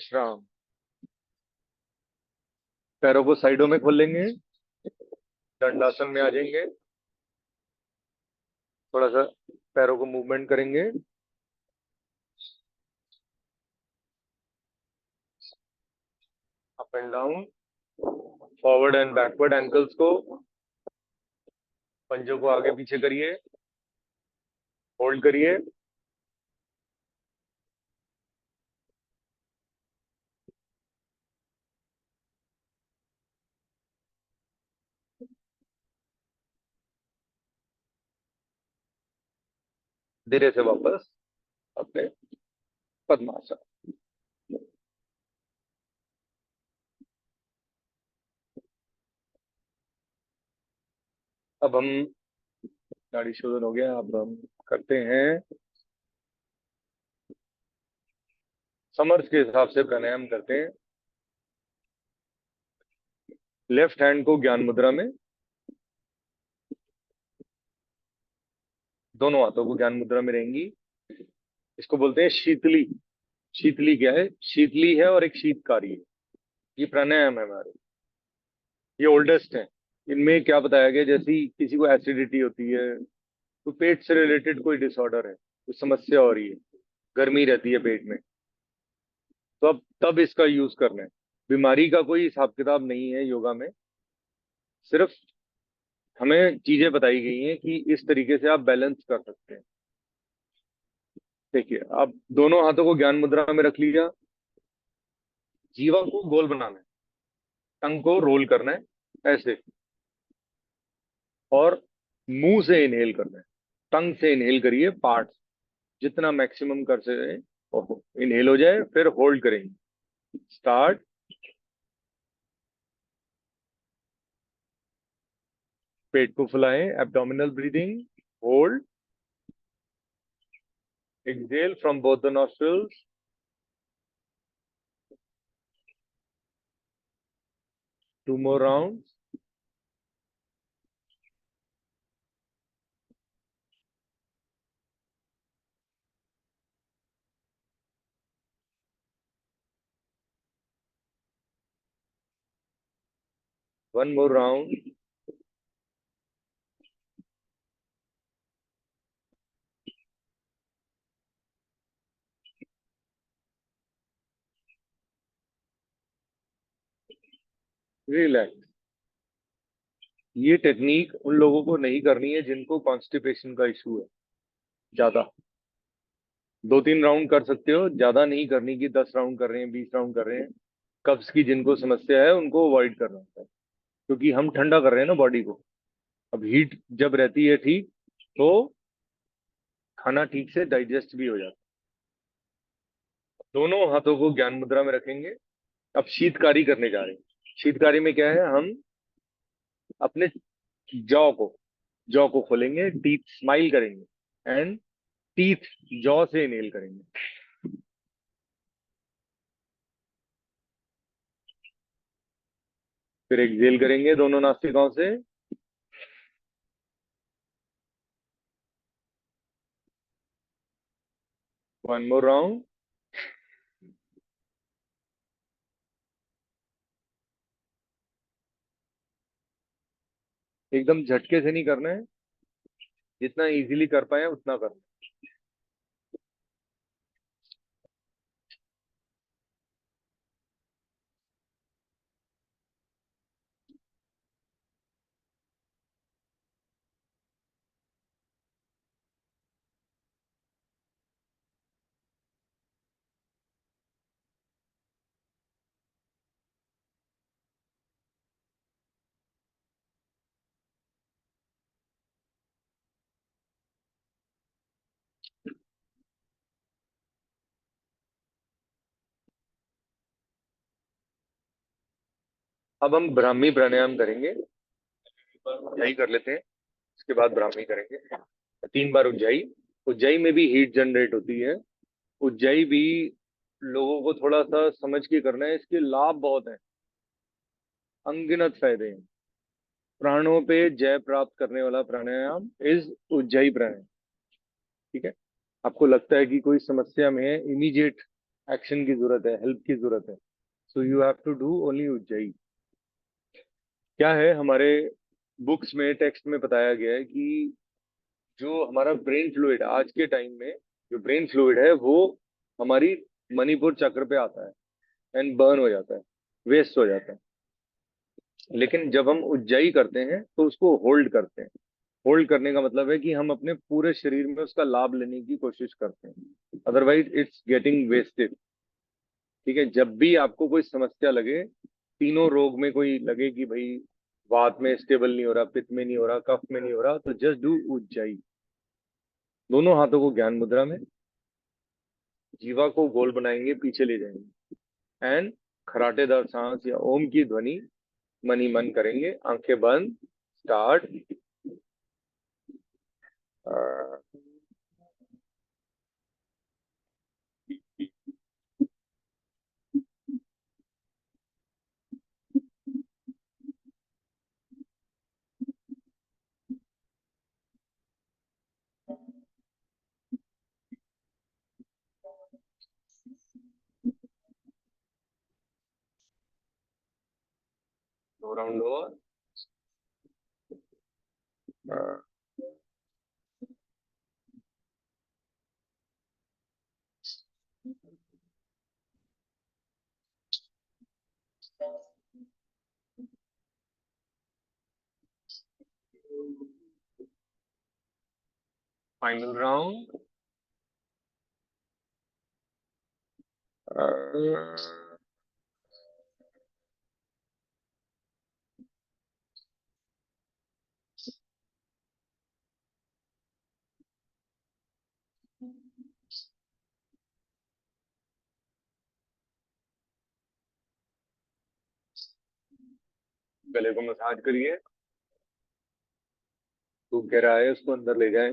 विश्राम। पैरों को साइडों में खोल लेंगे, दंडासन में आ जाएंगे, थोड़ा सा पैरों को मूवमेंट करेंगे, up and down, forward and backward ankles को, पंजों को आगे पीछे करिए, होल्ड करिए, धीरे से वापस अपने पद्मासन। अब हम नाड़ी शोधन हो गया, अब हम करते हैं समर्थ के हिसाब से प्राणायाम करते हैं। लेफ्ट हैंड को ज्ञान मुद्रा में, दोनों हाथों को ज्ञान मुद्रा में रहेंगी। इसको बोलते हैं शीतली। शीतली क्या है? शीतली है और एक शीतकारी है। ये प्राणायाम है हमारे, ये ओल्डेस्ट है। इनमें क्या बताया गया, जैसी किसी को एसिडिटी होती है, तो पेट से रिलेटेड कोई डिसऑर्डर है, कुछ समस्या हो रही है, गर्मी रहती है पेट में, तो अब तब इसका यूज करना है। बीमारी का कोई हिसाब किताब नहीं है योगा में, सिर्फ हमें चीजें बताई गई हैं कि इस तरीके से आप बैलेंस कर सकते हैं। देखिए, आप दोनों हाथों को ज्ञान मुद्रा में रख लिया, जीवा को गोल बनाना है, टंग को रोल करना है ऐसे, और मुंह से इनहेल करना है। टंग से इनहेल करिए, पार्ट जितना मैक्सिमम कर सके इनहेल हो जाए, फिर होल्ड करेंगे। स्टार्ट। पेट को फुलाएं, abdominal breathing, hold, exhale from both the nostrils, 2 more rounds, one more round, relax. ये टेक्निक उन लोगों को नहीं करनी है जिनको कॉन्स्टिपेशन का इशू है ज्यादा। 2-3 राउंड कर सकते हो, ज्यादा नहीं करनी कि 10 राउंड कर रहे हैं, 20 राउंड कर रहे हैं। कब्ज की जिनको समस्या है उनको अवॉइड करना होता है, क्योंकि हम ठंडा कर रहे हैं ना बॉडी को। अब हीट जब रहती है ठीक, तो खाना ठीक से डाइजेस्ट भी हो जाता है। दोनों हाथों को ज्ञान मुद्रा में रखेंगे। अब शीतकारी करने जा रहे हैं। शीतकारी में क्या है, हम अपने जॉ को खोलेंगे, टीथ स्माइल करेंगे एंड टीथ जॉ से इनहेल करेंगे। फिर एक्सेल करेंगे दोनों नासिकाओं से, वन मोर राउंड, एकदम झटके से नहीं करना है, जितना इजीली कर पाए उतना करना है। अब हम ब्राह्मी प्राणायाम करेंगे, यही कर लेते हैं, इसके बाद ब्राह्मी करेंगे। 3 बार उज्जाई। उज्जाई में भी हीट जनरेट होती है। उज्जाई भी लोगों को थोड़ा सा समझ के करना है, इसके लाभ बहुत हैं, अनगिनत फायदे हैं। प्राणों पे जय प्राप्त करने वाला प्राणायाम इज उज्जाई प्राणायाम। ठीक है, आपको लगता है कि कोई समस्या में है, इमीडिएट एक्शन की जरूरत है, हेल्प की जरूरत है। So you have to do only ujjayi. क्या है, हमारे बुक्स में, टेक्स्ट में बताया गया है कि जो हमारा ब्रेन फ्लूइड आज के टाइम में, जो ब्रेन फ्लूइड है वो हमारी मणिपुर चक्र पे आता है एंड बर्न हो जाता है, वेस्ट हो जाता है। लेकिन जब हम उज्जाई करते हैं तो उसको होल्ड करते हैं। होल्ड करने का मतलब है कि हम अपने पूरे शरीर में उसका लाभ लेने की कोशिश करते हैं, अदरवाइज इट्स गेटिंग वेस्टेड। ठीक है, जब भी आपको कोई समस्या लगे, तीनों रोग में कोई लगे कि भाई वात में स्टेबल नहीं हो रहा, पित्त में नहीं हो रहा, कफ में नहीं हो रहा, तो जस्ट डू उज्जाई। दोनों हाथों को ज्ञान मुद्रा में, जीवा को गोल बनाएंगे, पीछे ले जाएंगे एंड खराटेदार सांस या ओम की ध्वनि मन ही मन करेंगे, आंखें बंद, स्टार्ट। दो राउंड ओवर। Final round. गले को मसाज करिए, सूख गहरा है उसको अंदर ले जाएं।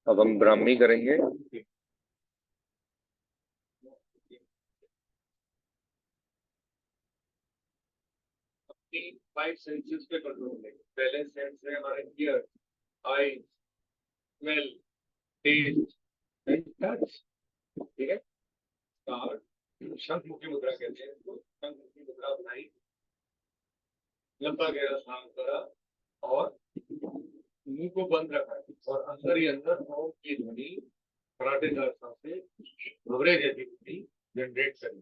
अब हम ब्राह्मी करेंगे। अपनी 5 सेंसेस पे कंट्रोल लेंगे। पहले सेंस है हमारे ear, eye, smell, taste and touch. ठीक है, स्टार्ट। शंख मुखी मुद्रा कहते हैं इसको। शंख मुखी मुद्रा बनाई, लंबा गहरा सांस भरा और मुंह को बंद रखा है और अंदर ही अंदर ओम की ध्वनि खराटेदार सांस से घबरे जैसी ध्वनि जनरेट करें।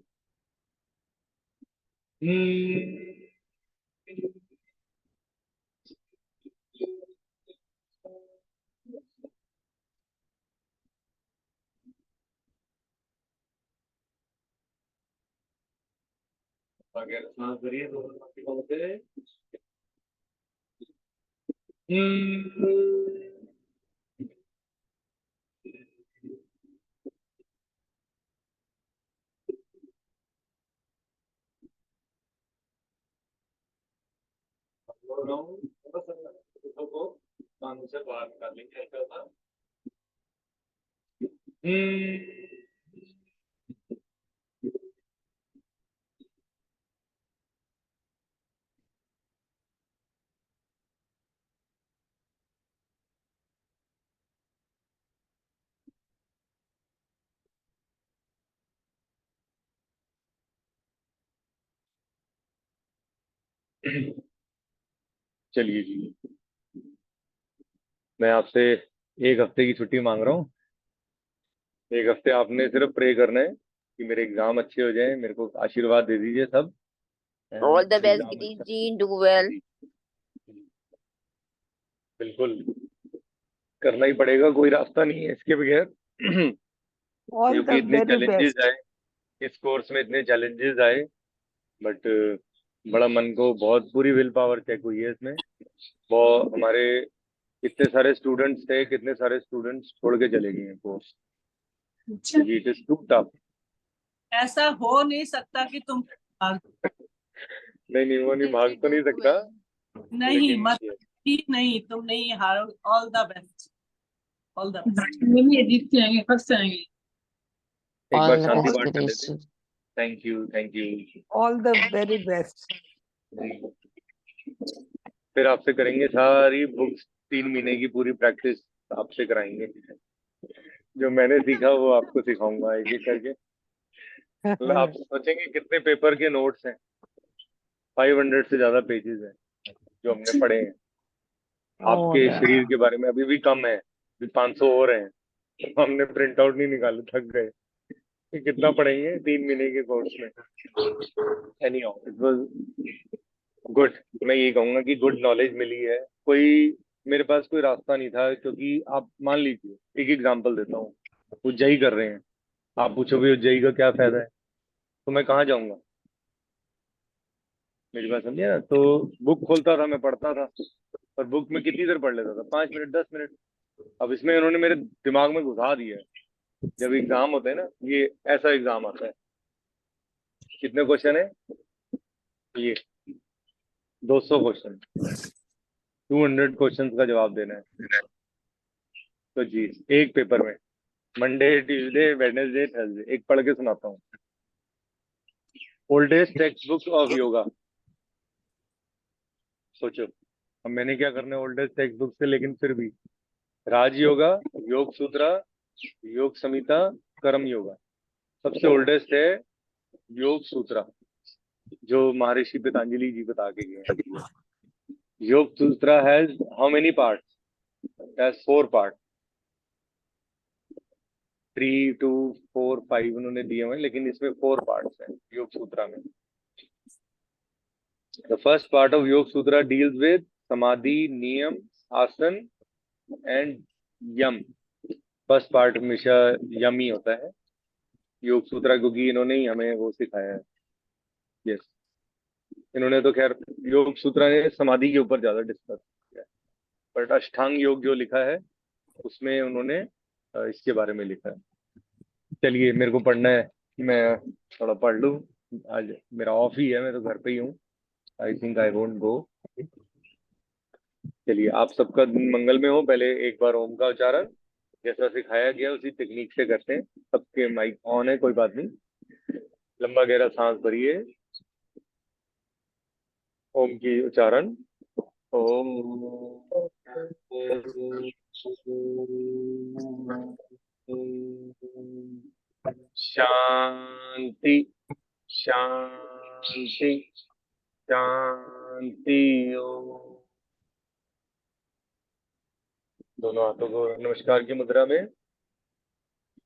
गहरा सांस भरिए दोनों नासिकाओं से। को कानों से बाहर निकालेंगे हल्का सा। चलिए जी, मैं आपसे 1 हफ्ते की छुट्टी मांग रहा हूँ। 1 हफ्ते आपने सिर्फ प्रे करना है कि मेरे एग्जाम अच्छे हो जाएं, मेरे को आशीर्वाद दे दीजिए सब। All the best, exam Girish अच्छा। ji. Do well. बिल्कुल करना ही पड़ेगा, कोई रास्ता नहीं है इसके बगैर। All क्योंकि the इतने very चैलेंजेस best. आए इस कोर्स में, इतने चैलेंजेस आए, बट बड़ा मन को बहुत पूरी विल पावर चेक हुई है इसमें। वो हमारे इतने सारे स्टूडेंट्स थे, कितने सारे स्टूडेंट्स छोड़ के चले गए हैं course. It is too tough. ऐसा हो नहीं सकता कि तुम भाग। नहीं नहीं, वो नहीं भाग तो नहीं सकता, नहीं लेकिन मत, ठीक नहीं, तुम नहीं हारो। All the best, all the best. नहीं जीत के आएंगे, फर्स्ट आएंगे। एक All bar the Shanti best, पाठ कर Girish लेते हैं। ji. Thank you, thank you. All the very best. फिर आपसे करेंगे सारी बुक्स, 3 महीने की पूरी प्रैक्टिस आपसे कराएंगे। जो मैंने सीखा वो आपको सिखाऊंगा एक एक करके। मतलब आप सोचेंगे कितने पेपर के नोट्स हैं, 500 से ज्यादा पेजेस हैं जो हमने पढ़े हैं। आपके शरीर के बारे में अभी भी कम है, अभी 500 और हैं। तो हमने प्रिंट आउट नहीं निकाले, थक गए कि कितना पढ़ेंगे 3 महीने के कोर्स में। Any how it was good. मैं ये कहूंगा कि गुड नॉलेज मिली है। कोई मेरे पास कोई रास्ता नहीं था, क्योंकि आप मान लीजिए एक एग्जांपल देता हूँ, उज्जई कर रहे हैं, आप पूछोगे उज्जई का क्या फायदा है, तो मैं कहाँ जाऊंगा? मेरी बात समझिए ना। तो बुक खोलता था, मैं पढ़ता था, और बुक में कितनी देर पढ़ लेता था? 5 मिनट, 10 मिनट। अब इसमें उन्होंने मेरे दिमाग में घुसा दिया है। जब एग्जाम होता है ना, ये ऐसा एग्जाम आता है, कितने क्वेश्चन है ये? 200 क्वेश्चन, 200 क्वेश्चन का जवाब देना है। तो जी, एक पेपर में मंडे, ट्यूसडे, वेडनेसडे, थर्सडे। एक पढ़ के सुनाता हूँ। Oldest text book of yoga. सोचो, अब मैंने क्या करना है ओल्डेस्ट टेक्स्ट बुक से, लेकिन फिर भी राज योगा, योग सूत्रा, योग संहिता, कर्म योगा। सबसे ओल्डेस्ट है योग सूत्रा, जो महर्षि पतंजलि जी बता के गए हैं। Yoga Sutra has how many part? Has 4 part, 3, 2, 4, 5 उन्होंने दिए हुए हैं, लेकिन इसमें 4 पार्ट्स हैं योग सूत्रा में। द फर्स्ट पार्ट ऑफ योग सूत्रा डील्स विद समाधि, नियम, आसन एंड यम। फर्स्ट पार्ट हमेशा यम ही होता है योग सूत्रा, क्योंकि इन्होंने ही हमें वो सिखाया है। यस, इन्होंने तो खैर योग सूत्रा ने समाधि के ऊपर ज्यादा डिस्कस किया है, बट अष्टांग योग जो लिखा है उसमें उन्होंने इसके बारे में लिखा है। चलिए, मेरे को पढ़ना है, मैं थोड़ा पढ़ लूँ। आज मेरा ऑफ ही है, मैं तो घर पे ही हूँ। I think I won't go. चलिए, आप सबका दिन मंगल में हो। पहले एक बार ओम का उच्चारण जैसा सिखाया गया उसी टेक्निक से करते हैं। सबके माइक ऑन है, कोई बात नहीं। लंबा गहरा सांस भरिए। ओम की उच्चारण। ओम शांति, शांति, शांति। ओम। दोनों हाथों को नमस्कार की मुद्रा में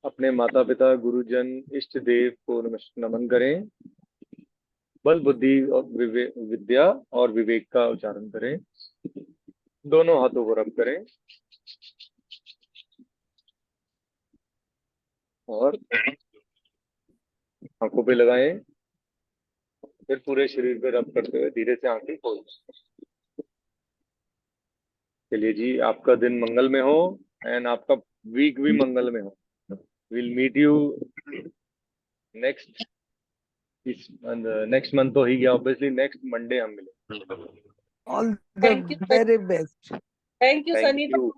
अपने माता पिता, गुरुजन, इष्ट देव को नमन करें। बल, बुद्धि और विद्या और विवेक का उच्चारण करें। दोनों हाथों को रब करें और आंखों पे लगाएं। फिर पूरे शरीर पे रब करते हुए धीरे से आंखें खोलें। चलिए जी, आपका दिन मंगल में हो एंड आपका वीक भी मंगल में हो। Will meet you next next month तो ही गया, ऑब्वियसली नेक्स्ट मंडे हम मिलेंगे। All Thank you, the very best. thank you, thank Sunny. You.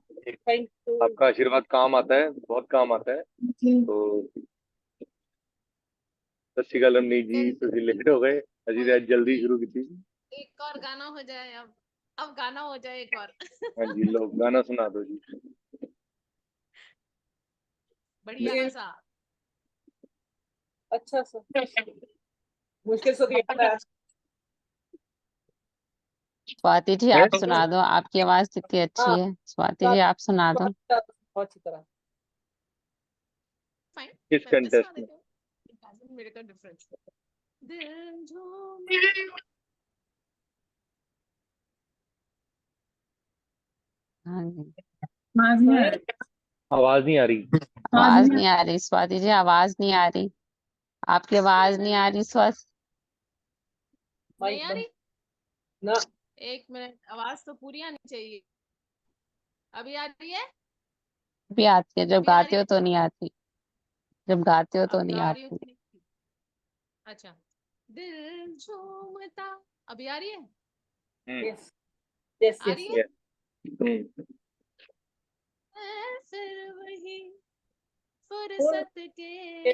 Thank you. आपका आशीर्वाद काम आता है, बहुत काम आता है। तो सत श्री अकाल रमनीत जी, तुझे लेट हो गए, अजी आज जल्दी शुरू की थी। एक और गाना हो जाए अब गाना हो जाए एक और। हाँ जी, लोग गाना सुना दो जी। बढ़िया सा। अच्छा सर, मुश्किल से दिया था। स्वाति जी है? आप सुना दो, आपकी आवाज कितनी अच्छी है। स्वाति जी आप सुना दो। बहुत अच्छी तरह। फाइन, किस मैं सुना कंटेस्ट में? देती हूँ। It doesn't make a difference. दिल झूम हाँ जी, आवाज नहीं आ रही। आवाज नहीं आ रही स्वाति जी, आवाज नहीं आ रही। आपकी आवाज नहीं आ रही स्वाति। नहीं आ रही। ना, एक मिनट, आवाज तो पूरी आनी चाहिए। अभी आ रही है? भी आती है, जब अभी आ गाते रही हो तो नहीं आती। जब गाते हो तो अब नहीं गा रही हूँ आती। कि नहीं? अच्छा, दिल झूमता। अभी आ रही है? यस यस आ रही यस। है? हम्म। फिर वही फुर्सत के